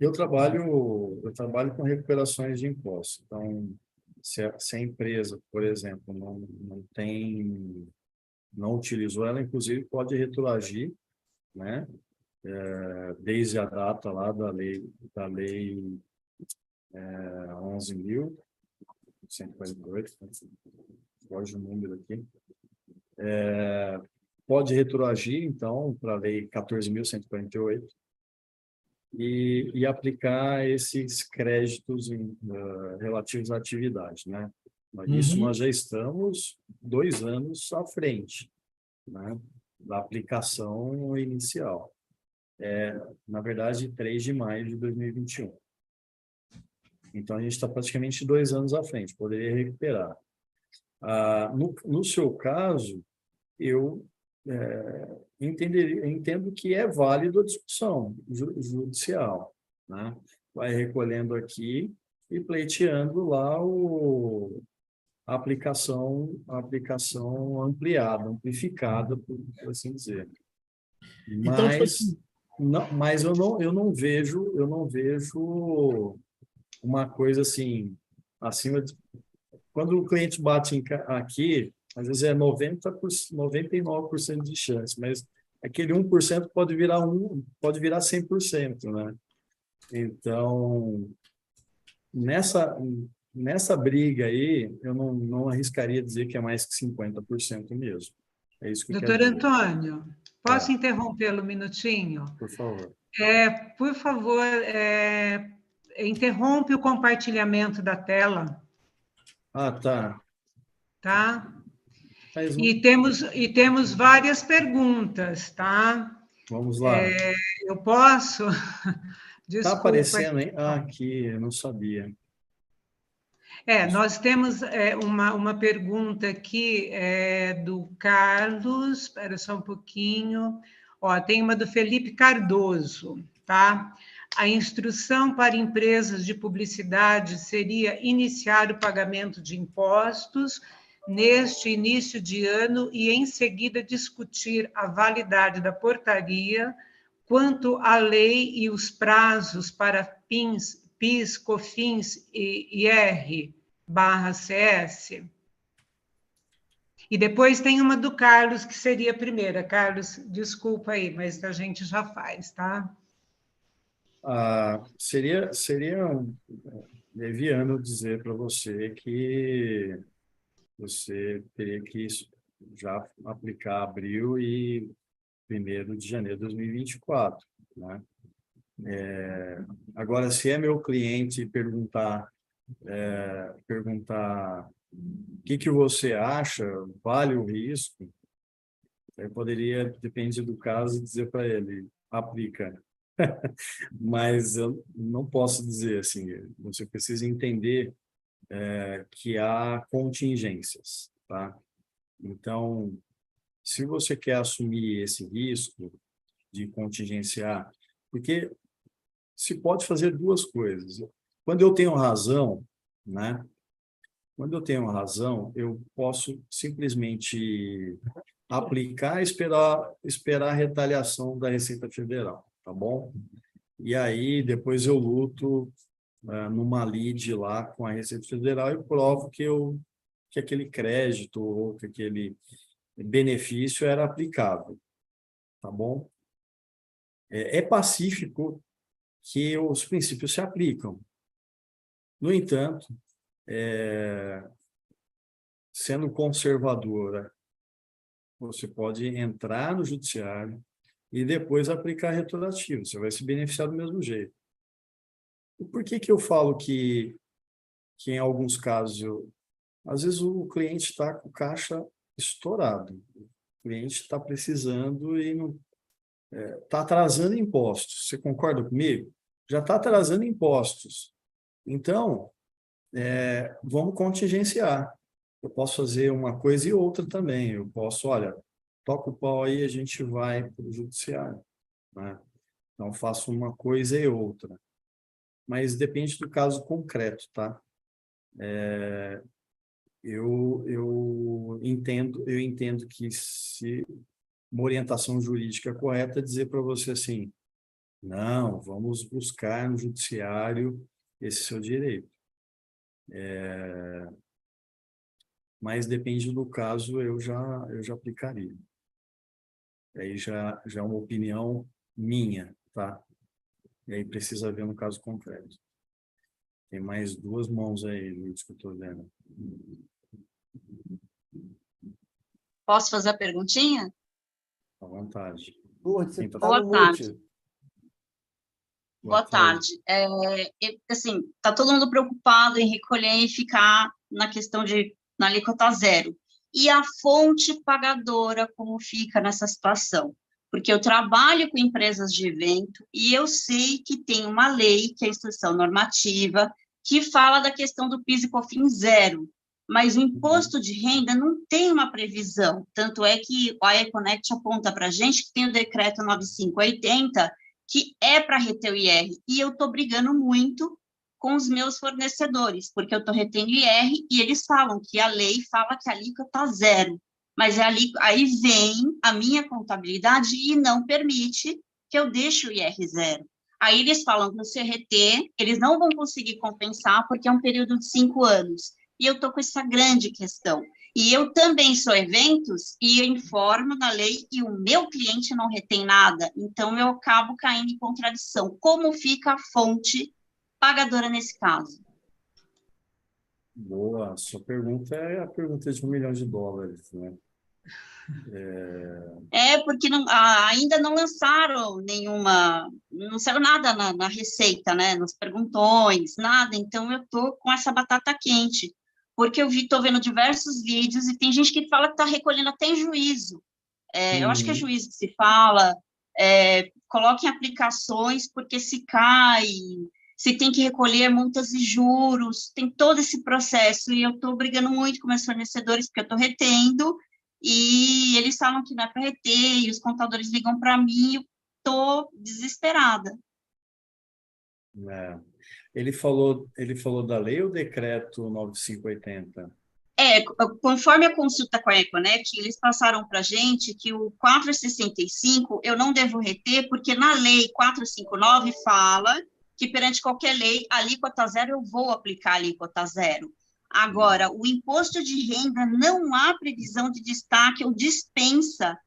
Eu trabalho com recuperações de impostos. Então, se a empresa, por exemplo, não utilizou, ela inclusive pode retroagir, né? Desde a data lá da lei 11.148, foge o número aqui, pode retroagir, então, para a lei 14.148 e aplicar esses créditos relativos à atividade, né? Isso nós já estamos 2 anos à frente, né, da aplicação inicial. Na verdade, 3 de maio de 2021. Então, a gente está praticamente 2 anos à frente, poderia recuperar. No seu caso, eu entendo que é válido a discussão judicial, né? Vai recolhendo aqui e pleiteando lá a aplicação ampliada, amplificada, por assim dizer. Então, tipo Mas, assim, mas eu não vejo uma coisa assim, acima de... Quando o cliente bate aqui, às vezes é 99% de chance, mas aquele 1% pode virar 100%, né? Então, nessa briga aí, eu não arriscaria dizer que é mais que 50% mesmo. É isso que eu quero Doutor dizer. Antônio, posso interrompê-lo um minutinho? Por favor. Por favor, interrompe o compartilhamento da tela, Tá. tá? Mas E temos várias perguntas, tá? vamos lá. Eu posso? Tá Desculpa. aparecendo, hein? Aqui, eu não sabia. Nós temos uma pergunta aqui do Carlos, espera só um pouquinho. Tem uma do Felipe Cardoso, tá? A instrução para empresas de publicidade seria iniciar o pagamento de impostos neste início de ano e, em seguida, discutir a validade da portaria quanto à lei e os prazos para PIS, COFINS e IR/CS. E depois tem uma do Carlos, que seria a primeira. Carlos, desculpa aí, mas a gente já faz, tá? Seria leviano dizer para você que você teria que já aplicar abril e 1º de janeiro de 2024, né? Agora, se é meu cliente perguntar o que você acha, vale o risco, eu poderia, depende do caso, dizer para ele, aplica. Mas eu não posso dizer assim, você precisa entender que há contingências, tá? Então, se você quer assumir esse risco de contingenciar, porque se pode fazer duas coisas. Quando eu tenho razão, né? Quando eu tenho razão, eu posso simplesmente aplicar e esperar a retaliação da Receita Federal, tá bom? E aí, depois eu luto numa lide lá com a Receita Federal e provo que aquele crédito ou que aquele benefício era aplicável, tá bom? É pacífico que os princípios se aplicam. No entanto, sendo conservadora, você pode entrar no judiciário e depois aplicar retroativo. Você vai se beneficiar do mesmo jeito. E por que eu falo que em alguns casos, às vezes o cliente está com o caixa estourado, o cliente está precisando e não está atrasando impostos. Você concorda comigo? Já está atrasando impostos. Então, vamos contingenciar. Eu posso fazer uma coisa e outra também. Eu posso, olha, toca o pau aí, a gente vai para o judiciário, né? Então, faço uma coisa e outra. Mas depende do caso concreto, tá? Eu entendo que se uma orientação jurídica correta é dizer para você assim, não, vamos buscar no judiciário esse seu direito. Mas depende do caso, eu já aplicaria. Aí já é uma opinião minha, tá? E aí precisa ver no caso concreto. Tem mais 2 mãos aí, Luiz, que eu estou vendo. Posso fazer a perguntinha? À vontade. Você Sim, está no mute. Boa tarde. Assim, está todo mundo preocupado em recolher e ficar na questão na alíquota zero. E a fonte pagadora, como fica nessa situação? Porque eu trabalho com empresas de evento e eu sei que tem uma lei, que é a Instrução Normativa, que fala da questão do PIS e COFINS zero. mas o imposto de renda não tem uma previsão, tanto é que a Econect aponta para a gente que tem o decreto 9580, que é para reter o IR, e eu estou brigando muito com os meus fornecedores, porque eu estou retendo IR, e eles falam que a lei fala que a alíquota zero, mas aí vem a minha contabilidade e não permite que eu deixe o IR zero. Aí eles falam que no CRT, eles não vão conseguir compensar, porque é um período de 5 anos. E eu estou com essa grande questão. E eu também sou eventos e eu informo na lei e o meu cliente não retém nada. Então, eu acabo caindo em contradição. Como fica a fonte pagadora nesse caso? Boa, sua pergunta é a pergunta de $1 milhão, né? Porque ainda não lançaram não lançaram nada na Receita, né? Nos perguntões, nada. Então, eu estou com essa batata quente, porque eu estou vendo diversos vídeos e tem gente que fala que está recolhendo até em juízo. Eu acho que é juízo que se fala, coloca em aplicações, porque se cai, se tem que recolher multas e juros, tem todo esse processo, e eu estou brigando muito com meus fornecedores, porque eu estou retendo, e eles falam que não é para reter, e os contadores ligam para mim, e eu estou desesperada. Ele falou da lei ou decreto 9580? Conforme a consulta com a Econect, eles passaram para a gente que o 465 eu não devo reter, porque na lei 459 fala que perante qualquer lei, a alíquota zero, eu vou aplicar a alíquota zero. Agora, o imposto de renda não há previsão de destaque ou dispensa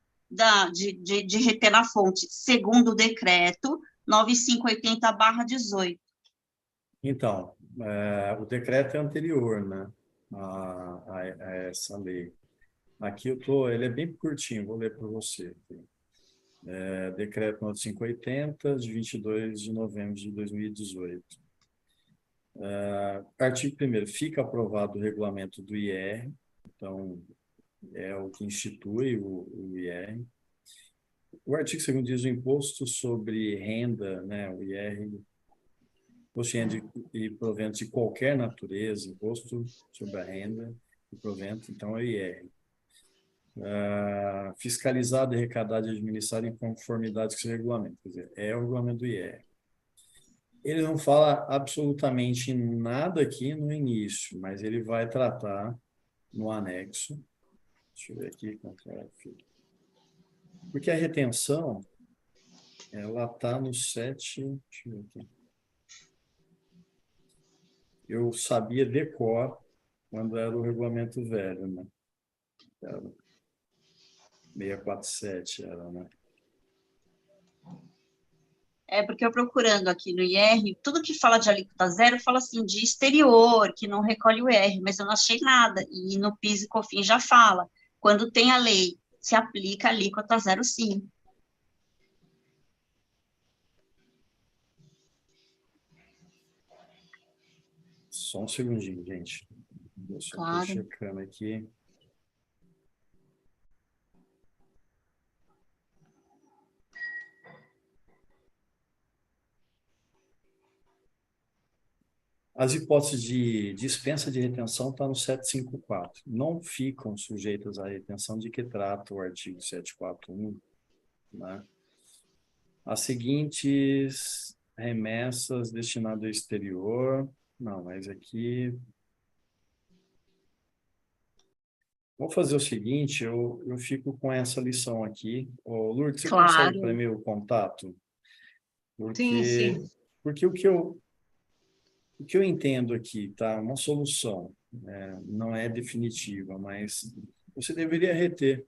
de reter na fonte, segundo o decreto 9580/18. Então, o decreto é anterior, né, a essa lei. Aqui ele é bem curtinho, vou ler para você. Decreto 9580, de 22 de novembro de 2018. Artigo 1º, fica aprovado o regulamento do IR, então é o que institui o IR. O artigo 2º diz o imposto sobre renda, né, o IR, imposto de renda e proventos de qualquer natureza, imposto sobre a renda e proventos, então é o IR. Fiscalizado, arrecadado e administrado em conformidade com esse regulamento, quer dizer, é o regulamento do IR. Ele não fala absolutamente nada aqui no início, mas ele vai tratar no anexo. Deixa eu ver aqui. Porque a retenção, ela está no 7. Deixa eu ver aqui. Eu sabia de cor quando era o regulamento velho, né? Era 647, né? Porque eu procurando aqui no IR, tudo que fala de alíquota zero fala assim de exterior, que não recolhe o IR, mas eu não achei nada. E no PIS e COFINS já fala. Quando tem a lei, se aplica a alíquota zero, sim. Só um segundinho, gente. Eu só Claro. estou checando aqui. As hipóteses de dispensa de retenção estão no 754. Não ficam sujeitas à retenção de que trata o artigo 741, né? As seguintes remessas destinadas ao exterior. Não, mas aqui... Vou fazer o seguinte, eu fico com essa lição aqui. Ô, Lourdes, você consegue para mim o contato? Sim. Porque o que eu entendo aqui, tá? Uma solução, não é definitiva, mas você deveria reter.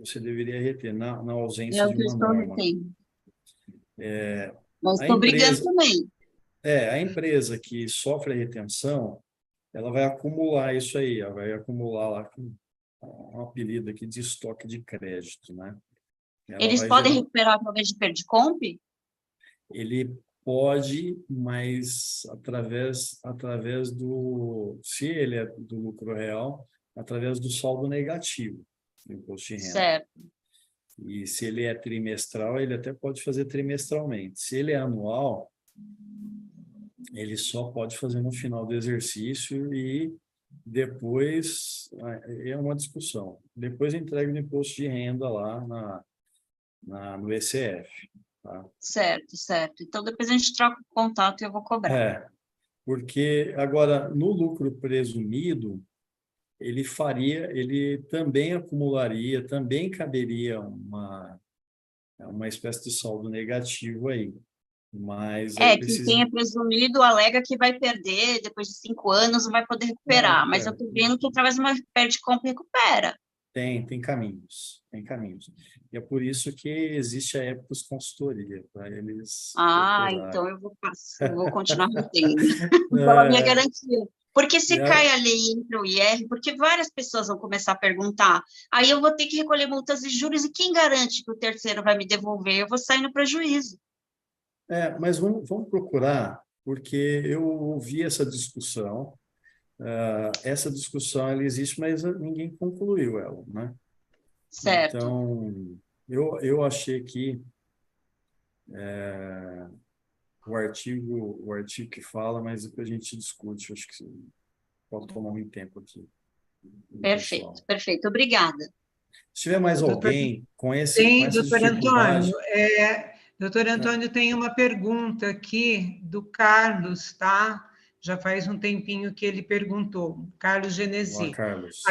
Você deveria reter na ausência É o de que eu uma estou norma. retendo. Mas estou brigando também. A empresa que sofre a retenção, ela vai acumular isso aí, ela vai acumular lá com um apelido aqui de estoque de crédito, né? Eles podem recuperar através de Perdicomp? Ele pode, mas através do, se ele é do lucro real, através do saldo negativo do imposto de renda. Certo. E se ele é trimestral, ele até pode fazer trimestralmente. Se ele é anual, ele só pode fazer no final do exercício e depois é uma discussão. Depois entrega o imposto de renda lá no ECF. Tá? Certo, certo. Então, depois a gente troca o contato e eu vou cobrar. Porque agora, no lucro presumido, ele também acumularia, também caberia uma espécie de saldo negativo aí. Mas aí Que quem é presumido alega que vai perder, depois de 5 anos não vai poder recuperar, mas eu estou vendo que através de uma perde compra e recupera. Tem caminhos. E é por isso que existe a Epicus Consultoria, para eles... Então eu vou continuar retendo, pela minha garantia. Porque se cai a lei e entra o IR, porque várias pessoas vão começar a perguntar, aí eu vou ter que recolher multas e juros, e quem garante que o terceiro vai me devolver? Eu vou sair no prejuízo. Mas vamos procurar, porque eu ouvi essa discussão, ela existe, mas ninguém concluiu ela, né? Certo. Então, eu achei que o artigo que fala, mas depois a gente discute, acho que pode tomar muito tempo aqui. Perfeito, perfeito. Obrigada. Se tiver mais alguém com essa doutor dificuldade... Doutor Antônio, tem uma pergunta aqui do Carlos, tá? Já faz um tempinho que ele perguntou. Carlos Genesi. Olá, Carlos.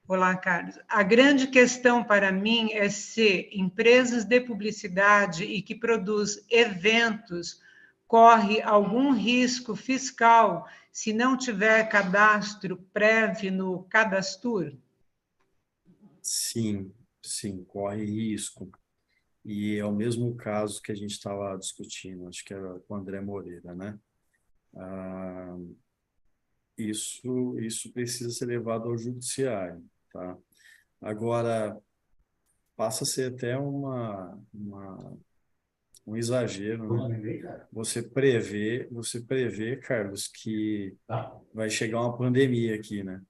Olá, Carlos. A grande questão para mim é se empresas de publicidade e que produz eventos corre algum risco fiscal se não tiver cadastro prévio no Cadastur? Sim, corre risco. E é o mesmo caso que a gente estava discutindo, acho que era com o André Moreira, né? Isso precisa ser levado ao judiciário, tá? Agora, passa a ser até um exagero, né? Você prevê, Carlos, que vai chegar uma pandemia aqui, né?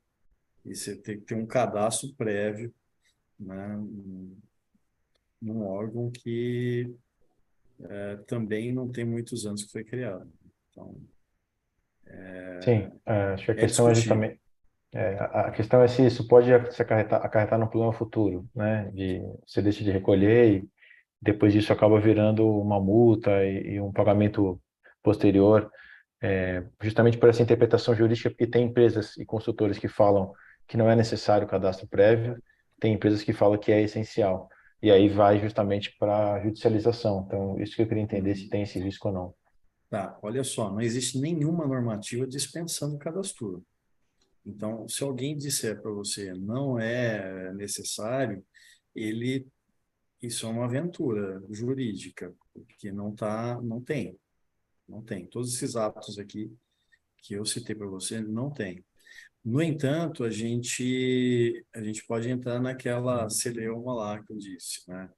E você tem que ter um cadastro prévio, né? Num órgão que também não tem muitos anos que foi criado. Então, Sim, acho que a questão é discutível. justamente... a questão é se isso pode se acarretar num problema futuro, né? De você deixa de recolher e depois disso acaba virando uma multa e um pagamento posterior, justamente por essa interpretação jurídica, porque tem empresas e consultores que falam que não é necessário o cadastro prévio, tem empresas que falam que é essencial, e aí vai justamente para a judicialização. Então, isso que eu queria entender, se tem esse risco ou não. Tá, olha só, não existe nenhuma normativa dispensando o cadastro. Então, se alguém disser para você não é necessário, isso é uma aventura jurídica, porque não tem. Todos esses atos aqui que eu citei para você, não tem. No entanto, a gente pode entrar naquela celeuma lá que eu disse, né?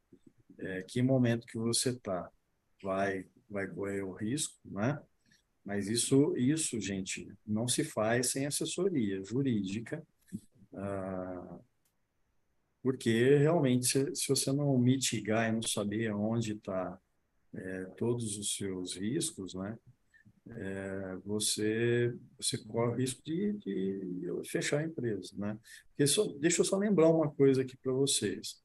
Que momento que você está? Vai correr o risco, né? Mas isso, gente, não se faz sem assessoria jurídica, porque realmente, se você não mitigar e não saber onde está todos os seus riscos, né? Você corre o risco de fechar a empresa, né? Deixa eu só lembrar uma coisa aqui para vocês.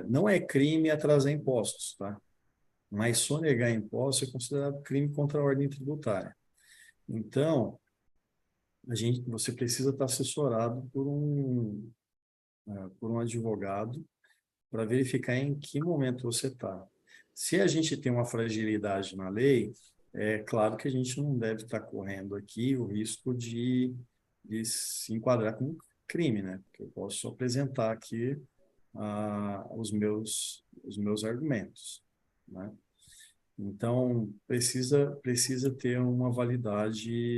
Não é crime atrasar impostos, tá? Mas sonegar impostos é considerado crime contra a ordem tributária. Então, você precisa estar assessorado por um advogado para verificar em que momento você está. Se a gente tem uma fragilidade na lei, é claro que a gente não deve estar correndo aqui o risco de se enquadrar como crime, né? Porque eu posso apresentar aqui os meus argumentos, né? Então, precisa ter uma validação,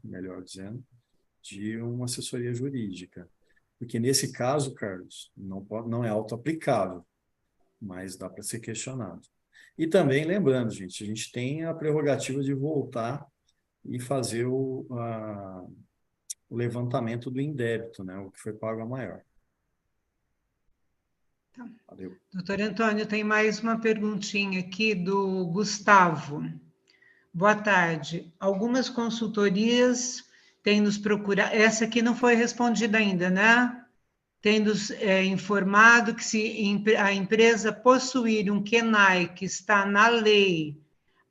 melhor dizendo, de uma assessoria jurídica. Porque nesse caso, Carlos, não é auto-aplicável, mas dá para ser questionado. E também, lembrando, gente, a gente tem a prerrogativa de voltar e fazer o levantamento do indébito, né, o que foi pago a maior. Tá. Valeu. Doutor Antônio, tem mais uma perguntinha aqui do Gustavo. Boa tarde. Algumas consultorias têm nos procurado, essa aqui não foi respondida ainda, né? Tem nos informado que se a empresa possuir um KENAI que está na lei,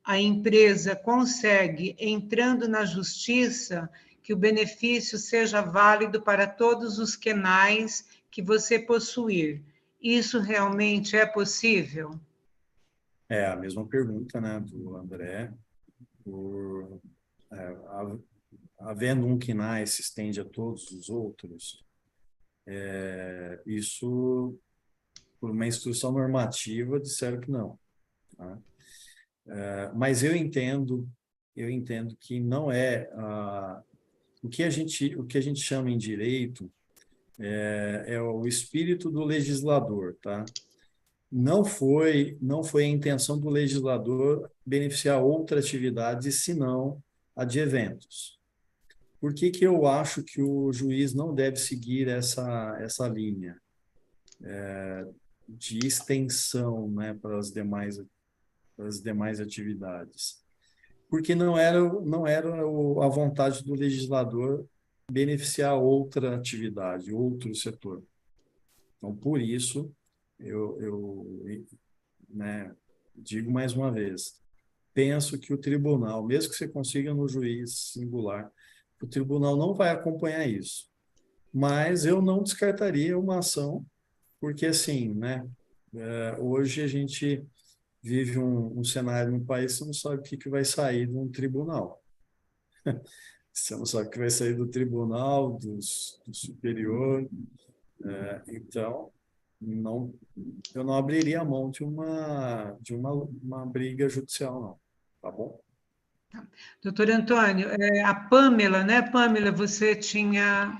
a empresa consegue, entrando na justiça, que o benefício seja válido para todos os KENAIs que você possuir. Isso realmente é possível? É a mesma pergunta, né, do André. Por, havendo um KNAI se estende a todos os outros, isso, por uma instrução normativa, disseram que não. Tá? Mas eu entendo que não é o que a gente chama em direito é o espírito do legislador, tá? Não foi a intenção do legislador beneficiar outra atividade, senão a de eventos. Por que que eu acho que o juiz não deve seguir essa linha de extensão, né, para as demais atividades? Porque não era a vontade do legislador beneficiar outra atividade, outro setor. Então, por isso, né, digo mais uma vez, penso que o tribunal, mesmo que você consiga no juiz singular, o tribunal não vai acompanhar isso. Mas eu não descartaria uma ação, porque assim, né, hoje a gente vive um cenário no país, você não sabe o que vai sair de um tribunal. Você não sabe o que vai sair do tribunal, do superior. Então, eu não abriria a mão de uma briga judicial, não. Tá bom? Doutor Antônio, a Pâmela, né? Pâmela, você tinha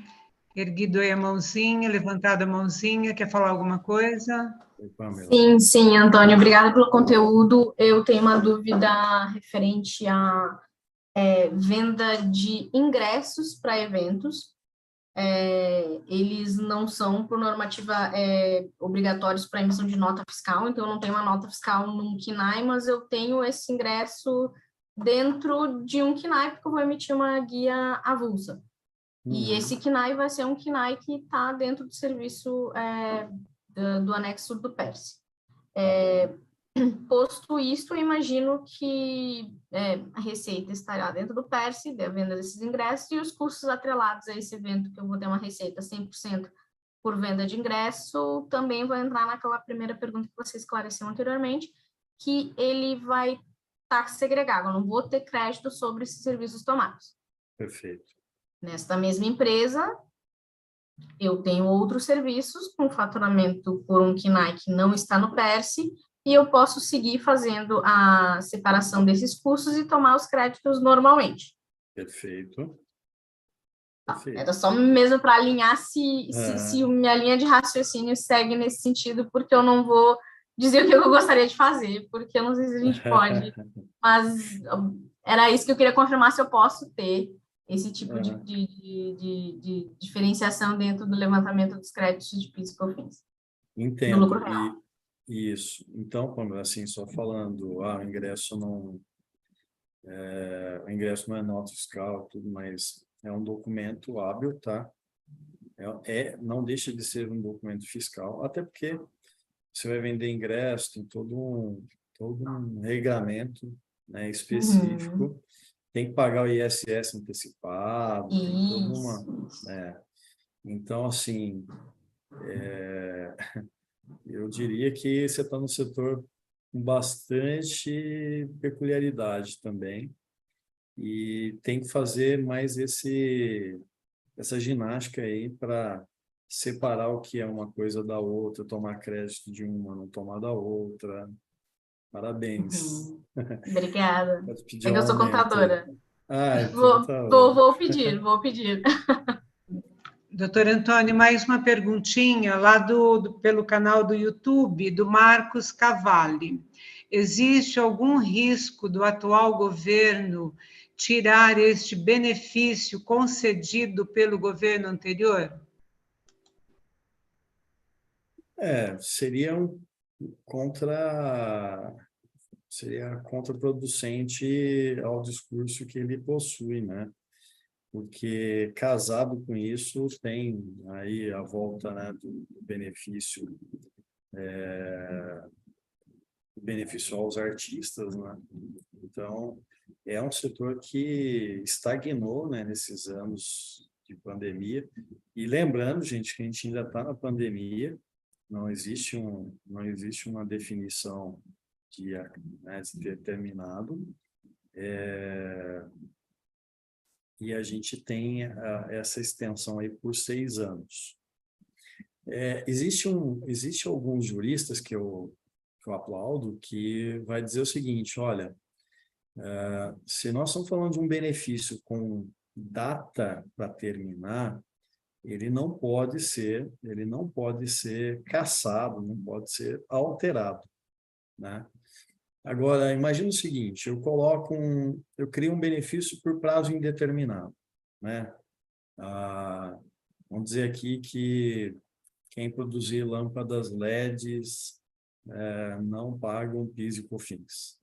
erguido aí a mãozinha, levantado a mãozinha, quer falar alguma coisa? Oi, Pamela. Sim, sim, Antônio, obrigada pelo conteúdo. Eu tenho uma dúvida referente à venda de ingressos para eventos. Eles não são, por normativa, obrigatórios para emissão de nota fiscal, então eu não tenho uma nota fiscal num KNAI, mas eu tenho esse ingresso dentro de um KNAI, porque eu vou emitir uma guia avulsa. E esse KNAI vai ser um KNAI que está dentro do serviço do anexo do PERSE. Posto isto, eu imagino que a receita estará dentro do PERSE, da venda desses ingressos, e os custos atrelados a esse evento, que eu vou ter uma receita 100% por venda de ingresso, também vão entrar naquela primeira pergunta que você esclareceu anteriormente, que ele vai estar segregado, eu não vou ter crédito sobre esses serviços tomados. Perfeito. Nesta mesma empresa, eu tenho outros serviços com faturamento por um KNAI que não está no PERSE, e eu posso seguir fazendo a separação desses custos e tomar os créditos normalmente. Perfeito. Era só mesmo para alinhar se minha linha de raciocínio segue nesse sentido, porque eu não vou dizer o que eu gostaria de fazer, porque eu não sei se a gente pode, mas era isso que eu queria confirmar, se eu posso ter esse tipo de diferenciação dentro do levantamento dos créditos de PIS e COFINS. Entendo. Do lucro real. Isso. Então, assim, só falando, o ingresso não é nota fiscal, tudo, mas é um documento hábil, tá? Não deixa de ser um documento fiscal, até porque você vai vender ingresso, tem todo um regramento, né, específico. Tem que pagar o ISS antecipado, tem toda uma... Então, assim, eu diria que você está no setor com bastante peculiaridade também, e tem que fazer mais essa ginástica aí para separar o que é uma coisa da outra, tomar crédito de uma, não tomar da outra. Parabéns. Obrigada. Pode pedir É que eu sou aumento. contadora. Então tá bom. Vou pedir. Doutor Antônio, mais uma perguntinha lá pelo canal do YouTube, do Marcos Cavalli. Existe algum risco do atual governo tirar este benefício concedido pelo governo anterior? Seria seria contraproducente ao discurso que ele possui, né? Porque casado com isso tem aí a volta, né, do benefício, benefício aos artistas, né? Então, é um setor que estagnou, né, nesses anos de pandemia. E lembrando, gente, que a gente ainda está na pandemia, não existe uma definição de, né, de determinado, e a gente tem essa extensão aí por 6 anos. Existe alguns juristas que eu aplaudo, que vai dizer o seguinte: olha, se nós estamos falando de um benefício com data para terminar, ele não pode ser cassado, não pode ser alterado, né? Agora, imagina o seguinte: eu crio um benefício por prazo indeterminado, né? Vamos dizer aqui que quem produzir lâmpadas LEDs não pagam PIS e COFINS.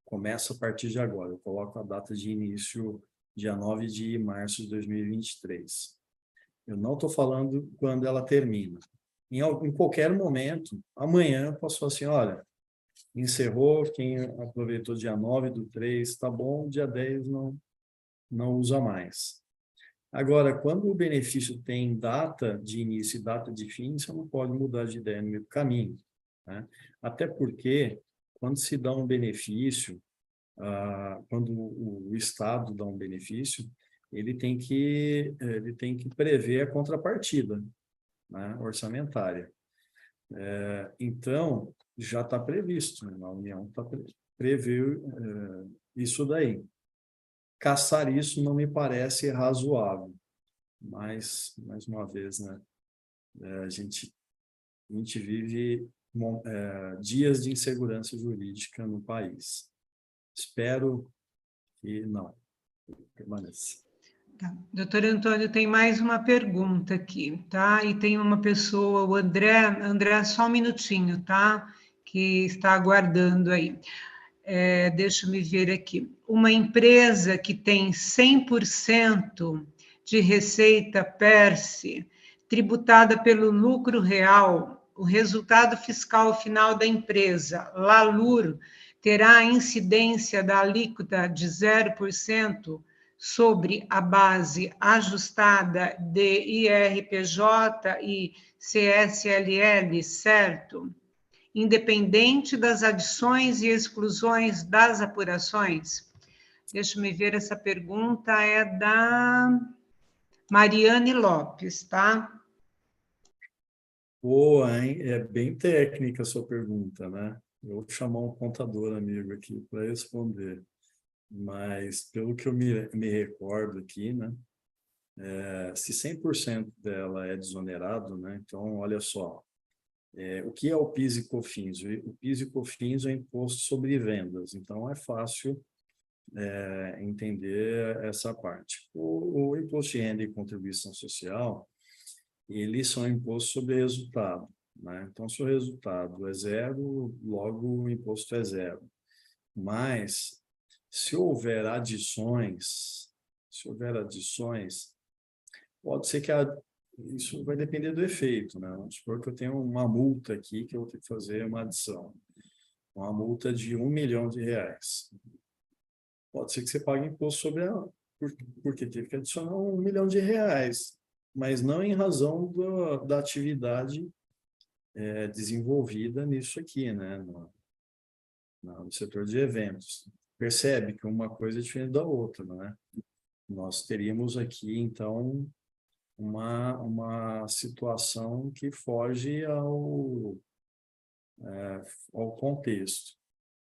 Começa a partir de agora. Eu coloco a data de início, dia 9 de março de 2023. Eu não estou falando quando ela termina. Em qualquer momento, amanhã eu posso falar assim: olha, encerrou, quem aproveitou dia 9/3, está bom, dia 10 não usa mais. Agora, quando o benefício tem data de início e data de fim, você não pode mudar de ideia no meio do caminho, né? Até porque, quando se dá um benefício, quando o Estado dá um benefício, ele tem que prever a contrapartida, né, orçamentária. Então, já está previsto, né? A União preveu isso daí. Caçar isso não me parece razoável, mas, mais uma vez, né, a gente vive dias de insegurança jurídica no país. Espero que não permaneça. Tá. Doutor Antônio, tem mais uma pergunta aqui, tá? E tem uma pessoa, o André, só um minutinho, tá? Que está aguardando aí. Deixa eu me ver aqui. Uma empresa que tem 100% de receita PERSE, tributada pelo lucro real, o resultado fiscal final da empresa, LALUR, terá a incidência da alíquota de 0% sobre a base ajustada de IRPJ e CSLL, certo? Independente das adições e exclusões das apurações? Deixa eu me ver, essa pergunta é da Mariane Lopes, tá? Boa, hein? É bem técnica a sua pergunta, né? Eu vou chamar um contador amigo aqui para responder. Mas, pelo que eu me recordo aqui, né? Se 100% dela é desonerado, né? Então, olha só. O que é o PIS e COFINS? O PIS e COFINS é imposto sobre vendas, então é fácil entender essa parte. O imposto de renda e contribuição social, eles são impostos sobre resultado, né? Então, se o resultado é 0, logo o imposto é 0. Mas, se houver adições, pode ser que isso vai depender do efeito, né? Vamos supor que eu tenho uma multa aqui, que eu vou ter que fazer uma adição. Uma multa de R$1 milhão. Pode ser que você pague imposto sobre ela, porque teve que adicionar R$1 milhão, mas não em razão da atividade desenvolvida nisso aqui, né? No setor de eventos. Percebe que uma coisa é diferente da outra, não é? Nós teríamos aqui, então, uma situação que foge ao contexto.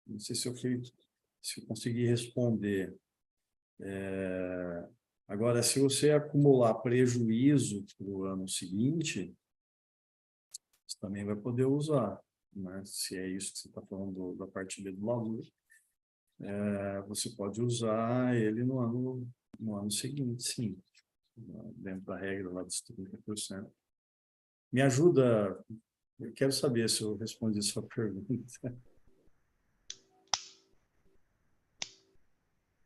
Não sei se eu consegui responder. Agora, se você acumular prejuízo para o ano seguinte, você também vai poder usar, né? Se é isso que você está falando da parte B do LALUR, você pode usar ele no ano seguinte, sim, dentro da regra lá dos 30%. Me ajuda, eu quero saber se eu respondi a sua pergunta.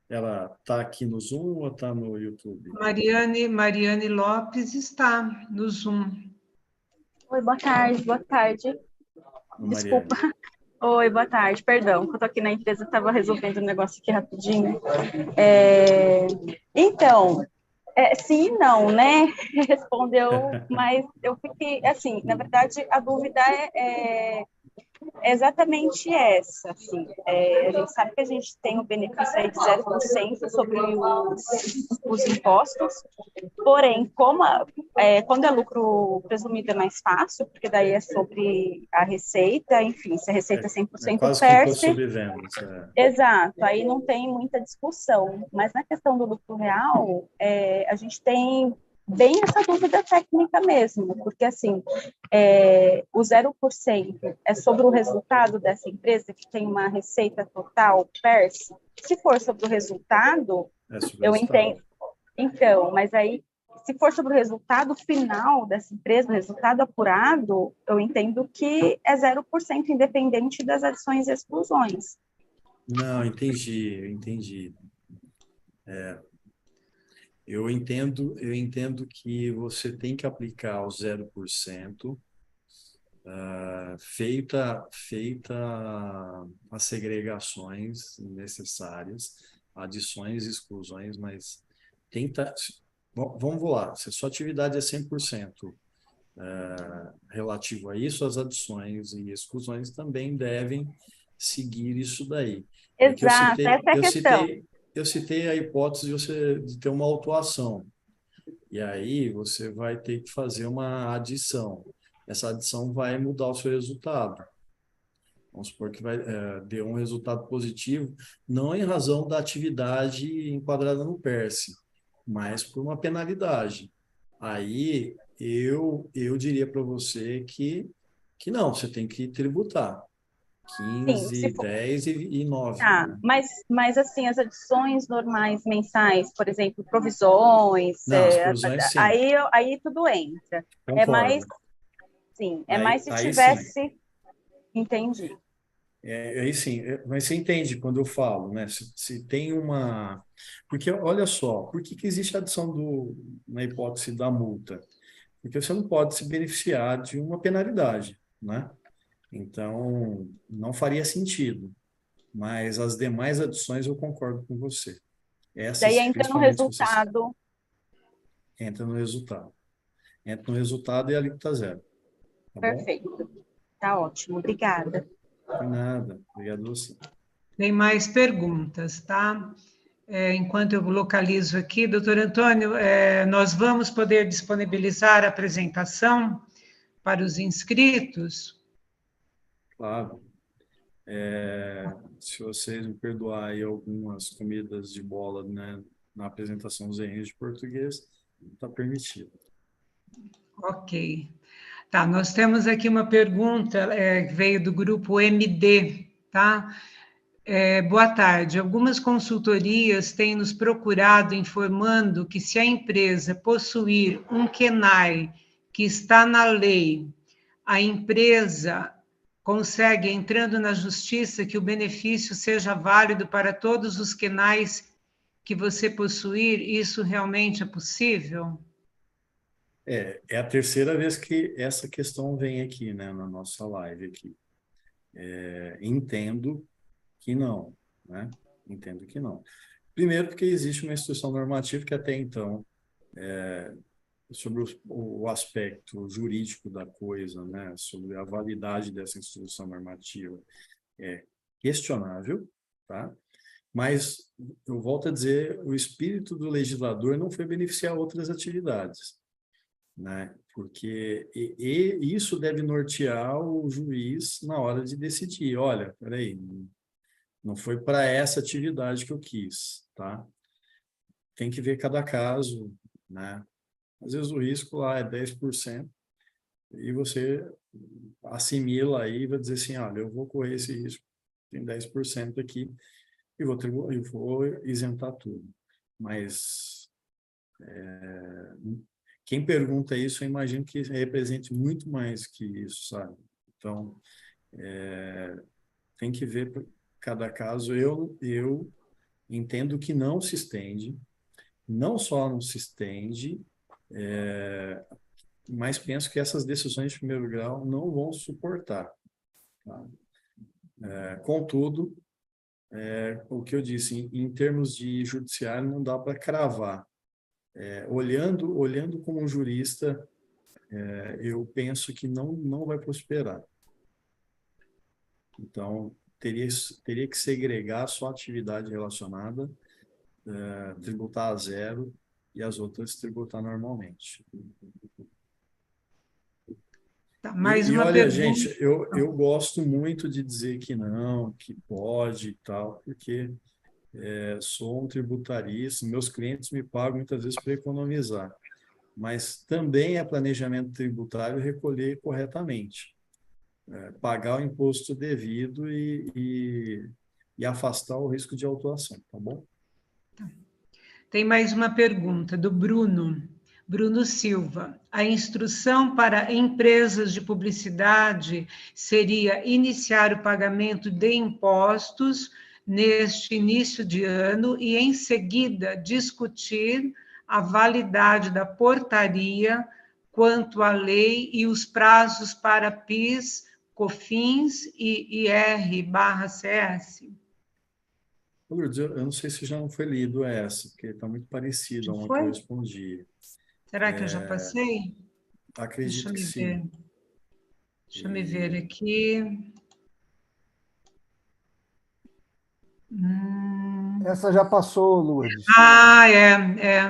Ela está aqui no Zoom ou está no YouTube? Mariane Lopes está no Zoom. Oi, boa tarde, boa tarde. Desculpa. Mariane. Oi, boa tarde, perdão, que eu tô aqui na empresa, estava resolvendo um negócio aqui rapidinho. Então, sim e não, né? Respondeu, mas eu fiquei, assim, na verdade, a dúvida é exatamente essa, assim, a gente sabe que a gente tem o benefício aí de 0% sobre os impostos, porém, quando é lucro presumido é mais fácil, porque daí é sobre a receita, enfim, se a receita é 100% quase que imposto PERSE, sobre vendas. exato, aí não tem muita discussão, mas na questão do lucro real, a gente tem bem essa dúvida técnica mesmo, porque assim, o 0% é sobre o resultado dessa empresa que tem uma receita total PERSE. Se for sobre o resultado, eu entendo. Então, mas aí, se for sobre o resultado final dessa empresa, o resultado apurado, eu entendo que é 0%, independente das adições e exclusões. Não, entendi. Eu entendo que você tem que aplicar o 0%, feita as segregações necessárias, adições e exclusões, mas tenta... Vamos lá, se a sua atividade é 100% relativo a isso, as adições e exclusões também devem seguir isso daí. Exato, essa é a questão. Eu citei a hipótese de ter uma autuação. E aí você vai ter que fazer uma adição. Essa adição vai mudar o seu resultado. Vamos supor que dê um resultado positivo, não em razão da atividade enquadrada no PERSE, mas por uma penalidade. Aí eu diria para você que não, você tem que tributar. 15, Sim, 10 e 9. Tá, Né? mas assim, as adições normais mensais, por exemplo, provisões, Não, as provisões sim. aí tudo entra. Concordo. É mais, sim, mais se aí tivesse, sim. Entendi. Aí sim, mas você entende quando eu falo, né? Se tem uma... Porque, olha só, por que existe a adição na hipótese da multa? Porque você não pode se beneficiar de uma penalidade, né? Então, não faria sentido. Mas as demais adições eu concordo com você. Daí Essas, entra no principalmente, se vocês... resultado. Entra no resultado. Entra no resultado e a alíquota zero. Tá bom? Perfeito. Tá ótimo, obrigada. De nada. Obrigado a você. Tem mais perguntas, tá? Enquanto eu localizo aqui, doutor Antônio, nós vamos poder disponibilizar a apresentação para os inscritos? Claro. Se vocês me perdoarem algumas comidas de bola, né, na apresentação dos erros de português, está permitido. Ok. Tá, nós temos aqui uma pergunta que veio do grupo MD, tá? Boa tarde. Algumas consultorias têm nos procurado informando que se a empresa possuir um KENAI que está na lei, a empresa consegue, entrando na justiça, que o benefício seja válido para todos os KENAIs que você possuir. Isso realmente é possível? É a terceira vez que essa questão vem aqui, né, na nossa live aqui. Entendo que não, né? Entendo que não. Primeiro porque existe uma instrução normativa que até então, sobre o aspecto jurídico da coisa, né, sobre a validade dessa instrução normativa, é questionável, tá? Mas, eu volto a dizer, o espírito do legislador não foi beneficiar outras atividades, né? Porque isso deve nortear o juiz na hora de decidir. Olha, peraí, não foi para essa atividade que eu quis, tá? Tem que ver cada caso, né? Às vezes o risco lá é 10% e você assimila aí e vai dizer assim, olha, eu vou correr esse risco, tem 10% aqui, eu vou isentar tudo. Mas quem pergunta isso, eu imagino que represente muito mais que isso, sabe? Então, tem que ver cada caso. Eu entendo que não se estende, não só não se estende, mas penso que essas decisões de primeiro grau não vão suportar. Tá? Contudo, o que eu disse, em termos de judiciário, não dá para cravar. Olhando como um jurista, eu penso que não vai prosperar. Então, teria que segregar só a atividade relacionada, tributar a zero e as outras tributar normalmente. Tá, mais uma olha, pergunta. gente, eu gosto muito de dizer que não, que pode e tal, porque sou um tributarista, meus clientes me pagam muitas vezes para economizar, mas também é planejamento tributário recolher corretamente, pagar o imposto devido e afastar o risco de autuação, tá bom? Tem mais uma pergunta do Bruno Silva. A instrução para empresas de publicidade seria iniciar o pagamento de impostos neste início de ano e, em seguida, discutir a validade da portaria quanto à lei e os prazos para PIS, COFINS e IR/CS? Lourdes, eu não sei se já não foi lido essa, porque está muito parecida a uma que eu respondi. Será que eu já passei? Acredito que sim. Ver. Deixa eu ver aqui. Essa já passou, Lourdes.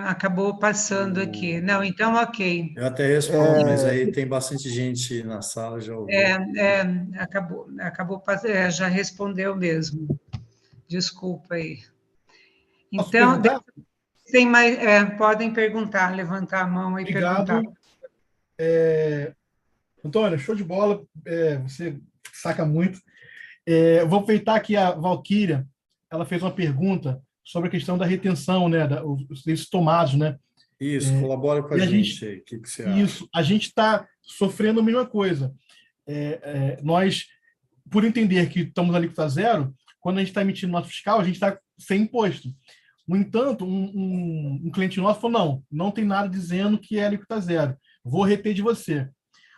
Acabou passando aqui. Não, então, ok. Eu até respondo, mas aí tem bastante gente na sala, já ouviu. Acabou passando, já respondeu mesmo. Desculpa aí. Então, tem mais, podem perguntar, levantar a mão e perguntar. Antônio, show de bola, você saca muito. Vou aproveitar aqui a Valquíria, ela fez uma pergunta sobre a questão da retenção, né, os serviços tomados, né? Isso, colabora com a gente aí, o que você acha? Isso, a gente está sofrendo a mesma coisa. Nós, por entender que estamos ali com zero, quando a gente está emitindo nota fiscal, a gente está sem imposto. No entanto, um cliente nosso falou, não tem nada dizendo que é alíquota zero, vou reter de você.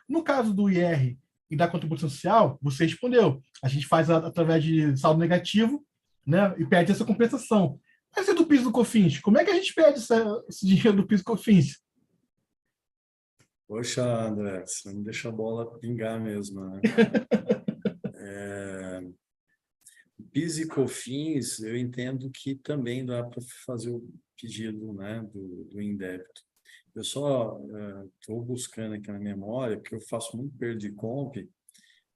No caso do IR e da contribuição social, você respondeu, a gente faz através de saldo negativo, né, e pede essa compensação. Mas e do PIS e do COFINS? Como é que a gente pede esse dinheiro do PIS e COFINS? Poxa, André, você não deixa a bola pingar mesmo, né? PIS e COFINS, eu entendo que também dá para fazer o pedido, né, do indébito. Eu só estou buscando aqui na memória, porque eu faço muito Perdicomp,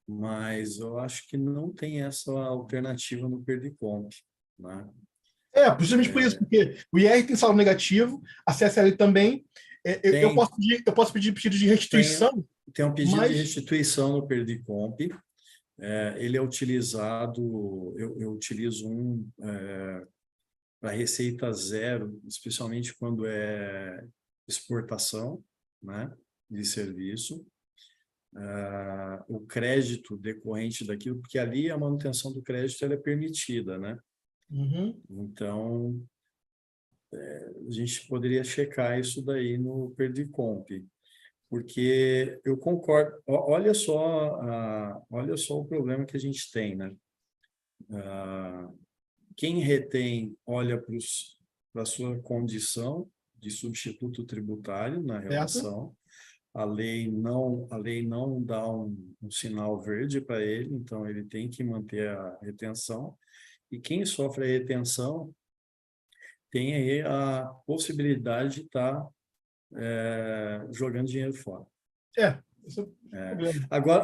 mas eu acho que não tem essa alternativa no Perdicomp, né? Justamente por isso, porque o IR tem saldo negativo, a CSL também. Eu posso pedir pedido de restituição? Tem um pedido de restituição no Perdicomp. Ele é utilizado, eu utilizo para receita zero, especialmente quando é exportação, né, de serviço. O crédito decorrente daquilo, porque ali a manutenção do crédito ela é permitida, né? Uhum. Então, a gente poderia checar isso daí no Perdicomp, porque eu concordo. Olha só o problema que a gente tem, né? Quem retém olha para a sua condição de substituto tributário na relação. A lei não dá um sinal verde para ele, então ele tem que manter a retenção. E quem sofre a retenção tem aí a possibilidade de estar jogando dinheiro fora.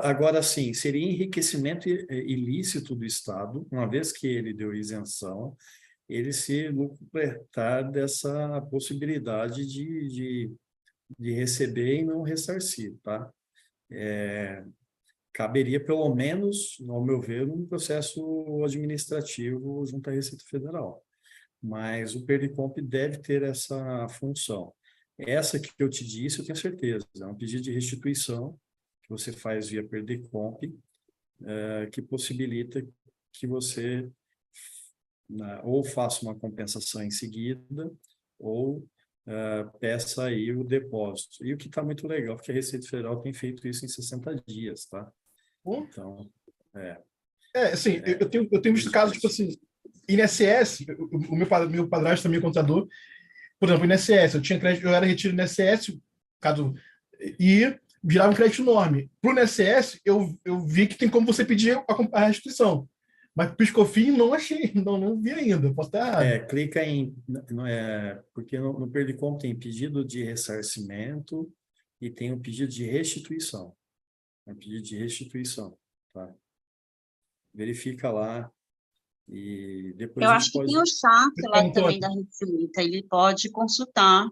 Agora sim, seria enriquecimento ilícito do Estado, uma vez que ele deu isenção, ele se lucrar dessa possibilidade de receber e não ressarcir, tá? Caberia, pelo menos, ao meu ver, um processo administrativo junto à Receita Federal. Mas o Perdicomp deve ter essa função. Essa que eu te disse, eu tenho certeza, é um pedido de restituição que você faz via Perdicomp, que possibilita que você ou faça uma compensação em seguida, ou peça aí o depósito. E o que está muito legal, porque a Receita Federal tem feito isso em 60 dias, tá? Então, assim, eu tenho visto casos, tipo assim, INSS, o meu padrasto também é contador, por exemplo, INSS, eu tinha crédito, eu era retiro no INSS, caso, e virava um crédito enorme. Para o INSS, eu vi que tem como você pedir a restituição. Mas para o PIS/COFINS não achei, não vi ainda, posso estar errado. Clica em... porque no Perdicom tem pedido de ressarcimento e tem um pedido de restituição. Um pedido de restituição, tá? Verifica lá e depois Eu acho que tem o chat lá também da Receita, ele pode consultar.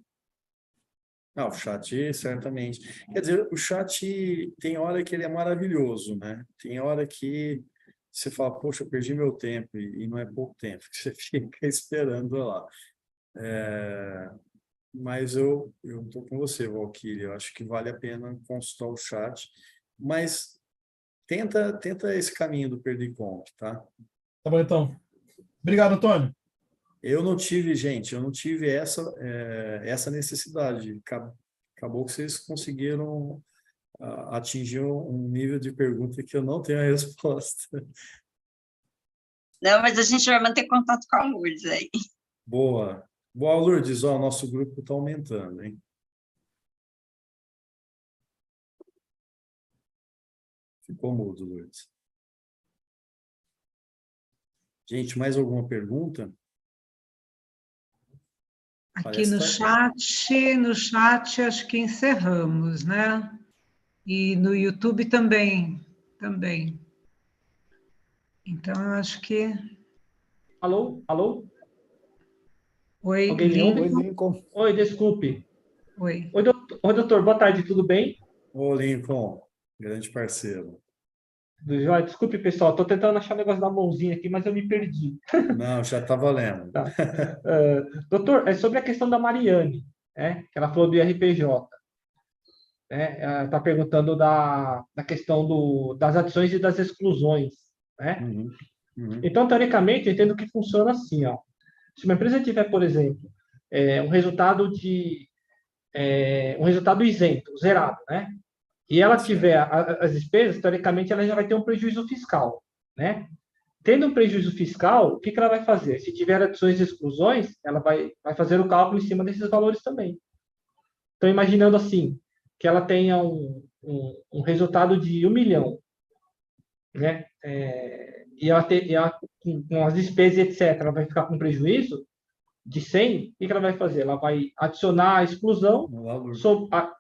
Não, o chat, certamente. Quer dizer, o chat tem hora que ele é maravilhoso, né? Tem hora que você fala, poxa, eu perdi meu tempo, e não é pouco tempo que você fica esperando lá. Mas eu estou com você, Valquíria, eu acho que vale a pena consultar o chat, mas tenta esse caminho do Perdicom, tá? Tá bom, então. Obrigado, Antônio. Eu não tive essa necessidade. Acabou que vocês conseguiram atingir um nível de pergunta que eu não tenho a resposta. Não, mas a gente vai manter contato com a Lourdes aí. Boa. Boa, Lourdes. O nosso grupo está aumentando, hein? Ficou mudo, Lourdes. Gente, mais alguma pergunta? Aqui no chat, acho que encerramos, né? E no YouTube também. Então, eu acho que... Alô? Oi, alguém me ouve? Lincoln. Oi, desculpe. Oi, doutor, boa tarde, tudo bem? Ô, Lincoln, grande parceiro. Desculpe, pessoal, estou tentando achar o negócio da mãozinha aqui, mas eu me perdi. Não, já está valendo. Tá. Doutor, é sobre a questão da Mariane, né? Que ela falou do IRPJ. Né? Ela está perguntando da questão das adições e das exclusões. Né? Então, teoricamente, eu entendo que funciona assim. Ó. Se uma empresa tiver, por exemplo, um resultado isento, zerado, né? E ela tiver as despesas, teoricamente, ela já vai ter um prejuízo fiscal, né? Tendo um prejuízo fiscal, o que ela vai fazer? Se tiver adições e exclusões, ela vai fazer o cálculo em cima desses valores também. Então, imaginando assim, que ela tenha um resultado de 1 milhão, né? E ela com as despesas, etc., ela vai ficar com prejuízo de 100, o que ela vai fazer? Ela vai adicionar a exclusão,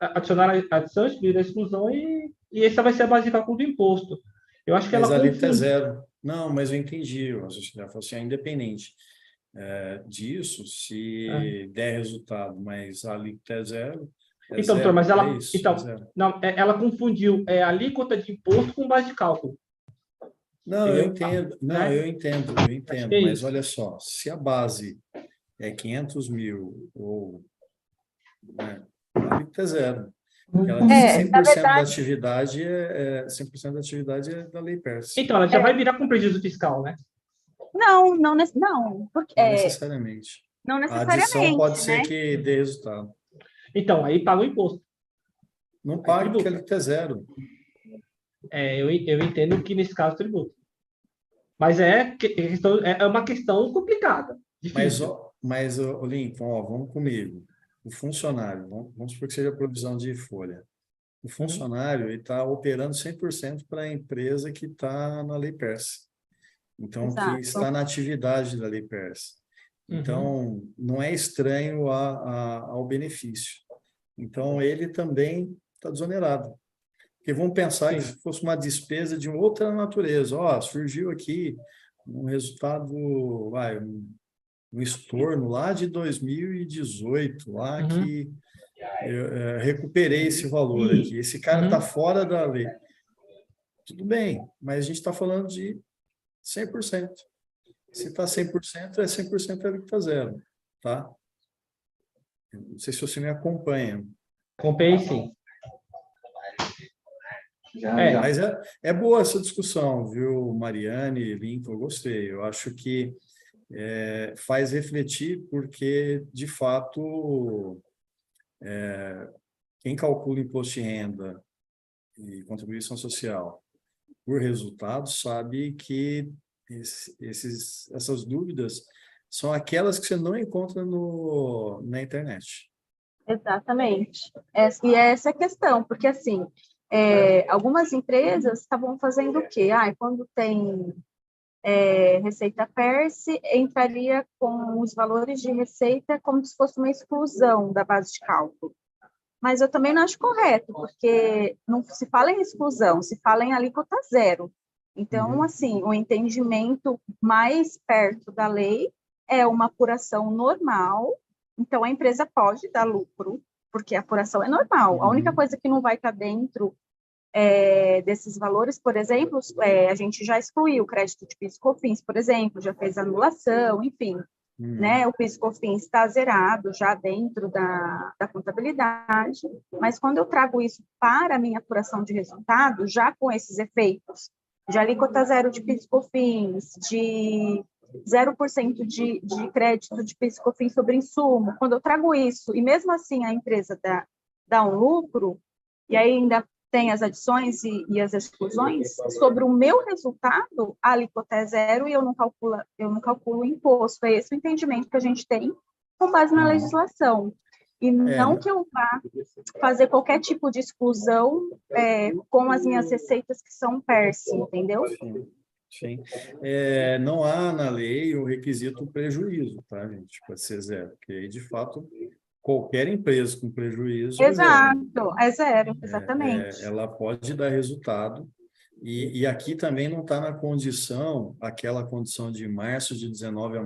adicionar a adição, excluir a exclusão, e essa vai ser a base de cálculo do imposto. Eu acho que mas ela ali está zero. Não, mas eu entendi. Já falou assim, independente disso, se der resultado, mas a alíquota é zero. Então, doutor, mas ela confundiu a alíquota de imposto com base de cálculo. Não, eu entendo. Não, né? eu entendo. Mas olha só, se a base é 500 mil ou a alíquota é zero. Porque ela diz 100% da atividade 100% da atividade é da Lei PERS. Então, ela já vai virar com prejuízo fiscal, né? Não, porque, não necessariamente. Não necessariamente. A adição pode ser que dê resultado. Então, aí paga o imposto. Não paga porque a alíquota é zero. Eu entendo que nesse caso tributa. Mas é uma questão complicada. Difícil. Mas Lincoln, vamos comigo. O funcionário, vamos supor que seja provisão de folha. O funcionário está operando 100% para a empresa que está na Lei PERS. Então, que está na atividade da Lei PERS. Então, não é estranho ao benefício. Então, ele também está desonerado. Porque vamos pensar que fosse uma despesa de outra natureza. Surgiu aqui um resultado, um estorno lá de 2018, lá que eu recuperei esse valor aqui. Esse cara está fora da lei. Tudo bem, mas a gente está falando de 100%. Se está 100%, é 100% a alíquota zero, tá? Não sei se você me acompanha. Acompanhei, sim. Mas é boa essa discussão, viu, Mariane, Lincoln? Eu gostei. Eu acho que faz refletir, porque, de fato, quem calcula imposto de renda e contribuição social por resultado sabe que essas dúvidas são aquelas que você não encontra na internet. Exatamente. E essa é a questão, porque, assim, algumas empresas estavam fazendo o quê? Quando tem receita PERSE, entraria com os valores de receita como se fosse uma exclusão da base de cálculo. Mas eu também não acho correto, porque não se fala em exclusão, se fala em alíquota zero. Então, assim, o entendimento mais perto da lei é uma apuração normal. Então, a empresa pode dar lucro, porque a apuração é normal. A única coisa que não vai estar dentro desses valores, por exemplo, a gente já excluiu o crédito de PIS e COFINS, por exemplo, já fez anulação, enfim. Né? O PIS e COFINS está zerado já dentro da contabilidade, mas quando eu trago isso para a minha apuração de resultado, já com esses efeitos de alíquota zero de PIS e COFINS, de 0% de crédito de PIS e COFINS sobre insumo, quando eu trago isso, e mesmo assim a empresa dá um lucro, e aí ainda tem as adições e as exclusões, sobre o meu resultado, a alíquota é zero e eu não calculo o imposto. É esse o entendimento que a gente tem com base na legislação. E não que eu vá fazer qualquer tipo de exclusão com as minhas receitas que são PERSE, entendeu? Sim. Não há na lei o requisito prejuízo, tá, gente? Pode ser zero, porque aí, de fato, qualquer empresa com prejuízo... Exato, é zero, exatamente. Ela pode dar resultado, e aqui também não está na condição, aquela condição de março de 19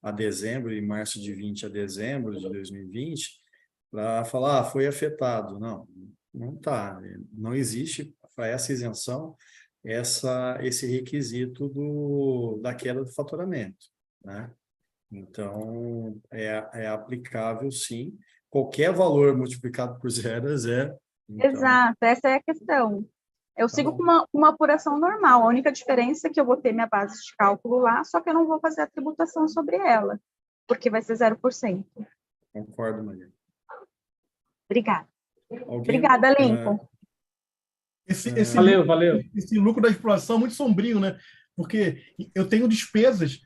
a dezembro, e março de 20 a dezembro de 2020, para falar, foi afetado. Não está. Não existe, para essa isenção, esse requisito da queda do faturamento, né? Então, é aplicável, sim. Qualquer valor multiplicado por zero é zero. Então... Exato, essa é a questão. Eu sigo com uma apuração normal. A única diferença é que eu vou ter minha base de cálculo lá, só que eu não vou fazer a tributação sobre ela, porque vai ser 0%. Concordo, Maria. Obrigada. Obrigada, Lincoln. Valeu. Esse lucro da exploração é muito sombrio, né? Porque eu tenho despesas,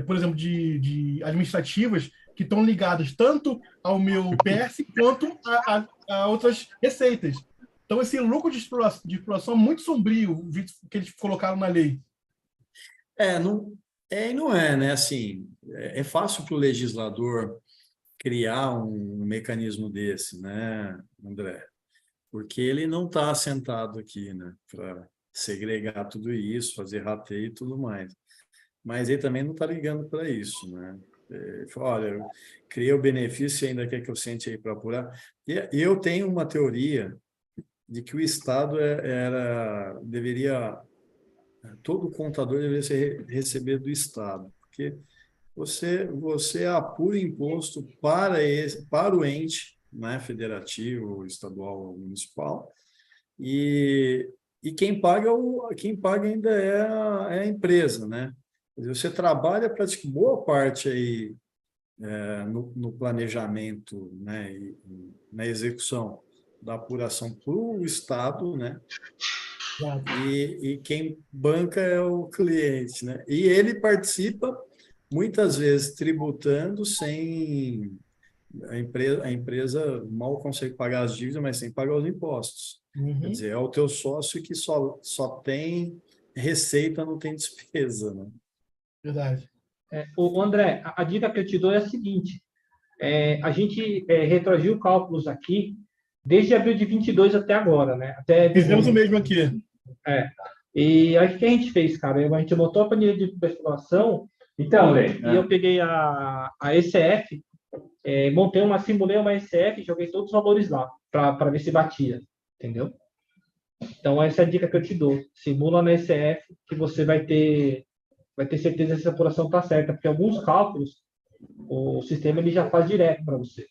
por exemplo, de administrativas que estão ligadas tanto ao meu PERSE quanto a outras receitas. Então, esse lucro de exploração é muito sombrio, que eles colocaram na lei. Não é, né? Assim, é fácil para o legislador criar um mecanismo desse, né, André? Porque ele não está sentado aqui, né, para segregar tudo isso, fazer rateio e tudo mais. Mas ele também não está ligando para isso, né? Olha, eu criei o benefício e ainda quer que eu sente aí para apurar. E eu tenho uma teoria de que o Estado todo contador deveria receber do Estado, porque você apura imposto para o ente, né, federativo, estadual ou municipal, e quem paga ainda é a empresa, né? Quer dizer, você trabalha praticamente boa parte aí no planejamento, né, e na execução da apuração para o Estado, né? E quem banca é o cliente, né? E ele participa muitas vezes tributando sem... A empresa mal consegue pagar as dívidas, mas sem pagar os impostos. Quer dizer, é o teu sócio que só tem receita, não tem despesa, né? Verdade. O André, a dica que eu te dou é a seguinte: a gente retroagiu cálculos aqui desde abril de 22 até agora, né? Fizemos o mesmo aqui. E aí o que a gente fez, cara? A gente montou a planilha de exploração. Então, e eu peguei a ECF, simulei uma ECF e joguei todos os valores lá para ver se batia, entendeu? Então essa é a dica que eu te dou. Simula na ECF que você vai ter certeza se essa apuração está certa, porque alguns cálculos o sistema ele já faz direto para você.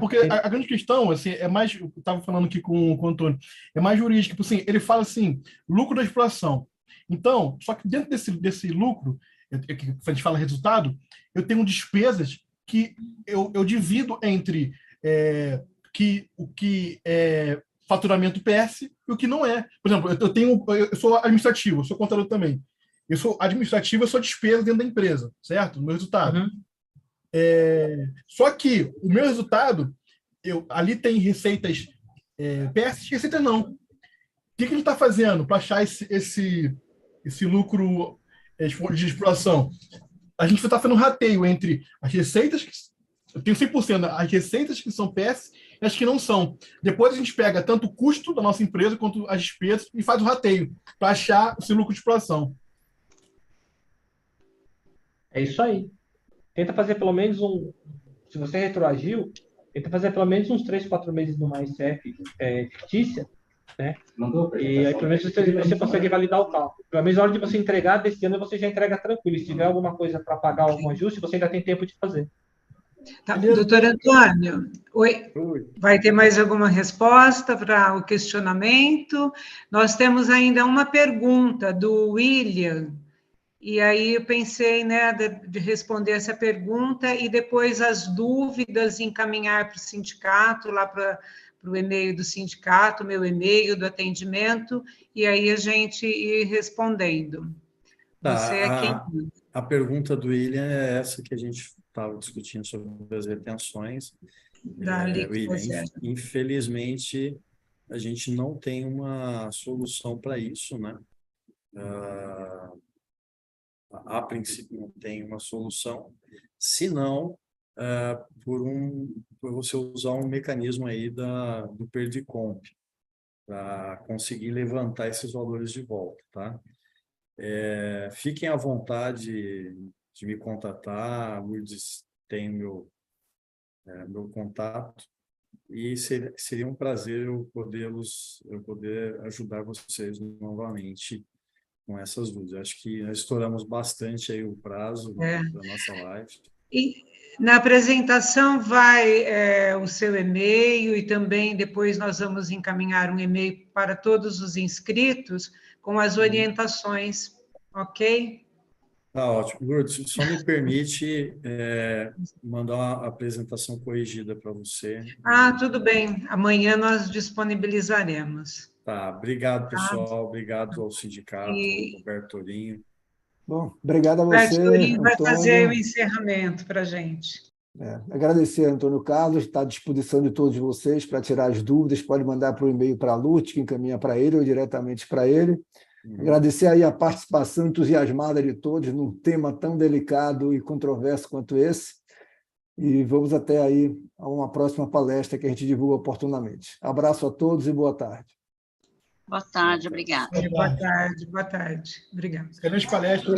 Porque a grande questão, assim, é mais, eu estava falando aqui com o Antônio, é mais jurídica, tipo assim, ele fala assim, lucro da exploração. Então, só que dentro desse lucro, que a gente fala resultado, eu tenho despesas que eu divido entre o que é faturamento PS e o que não é. Por exemplo, eu sou administrativo, eu sou contador também. Eu sou administrativo, eu sou despesa dentro da empresa, certo? No meu resultado. Uhum. Só que o meu resultado, ali tem receitas PS e receitas não. O que ele está fazendo para achar esse lucro de exploração? A gente está fazendo um rateio entre as receitas, eu tenho 100%, as receitas que são PS e as que não são. Depois a gente pega tanto o custo da nossa empresa quanto as despesas e faz o rateio para achar esse lucro de exploração. É isso aí. Tenta fazer pelo menos se você retroagiu, tenta fazer pelo menos uns 3, 4 meses numa SF fictícia, né? E aí pelo menos você consegue validar o cálculo. Pelo menos na hora de você entregar, desse ano você já entrega tranquilo. Se tiver alguma coisa para pagar algum ajuste, você ainda tem tempo de fazer. Tá, doutor Antônio, oi. Vai ter mais alguma resposta para o questionamento? Nós temos ainda uma pergunta do William, e aí eu pensei, né, de responder essa pergunta e depois as dúvidas encaminhar para o sindicato, lá para o e-mail do sindicato, meu e-mail do atendimento, e aí a gente ir respondendo. Você é quem... A pergunta do William é essa que a gente estava discutindo sobre as retenções. William, infelizmente, a gente não tem uma solução para isso, né? A princípio não tem uma solução, senão por você usar um mecanismo aí do Perdicomp para conseguir levantar esses valores de volta, tá? Fiquem à vontade de me contatar, o Lourdes tem meu contato, e seria um prazer eu poder ajudar vocês novamente com essas dúvidas. Acho que nós estouramos bastante aí o prazo da nossa live. E na apresentação vai o seu e-mail e também depois nós vamos encaminhar um e-mail para todos os inscritos com as orientações, ok? Tá ótimo. Lourdes, só me permite mandar uma apresentação corrigida para você. Tudo bem. Amanhã nós disponibilizaremos. Tá, obrigado, pessoal. Obrigado ao sindicato, ao Roberto Torinho. Bom, obrigado a você, Roberto Torinho vai Antônio. fazer o encerramento para a gente. Agradecer a Antônio Carlos, está à disposição de todos vocês para tirar as dúvidas, pode mandar por e-mail para a Lourdes, que encaminha para ele ou diretamente para ele. Agradecer aí a participação entusiasmada de todos num tema tão delicado e controverso quanto esse. E vamos até aí a uma próxima palestra que a gente divulga oportunamente. Abraço a todos e boa tarde. Boa tarde, obrigada. Boa tarde. Obrigada. Excelente palestra.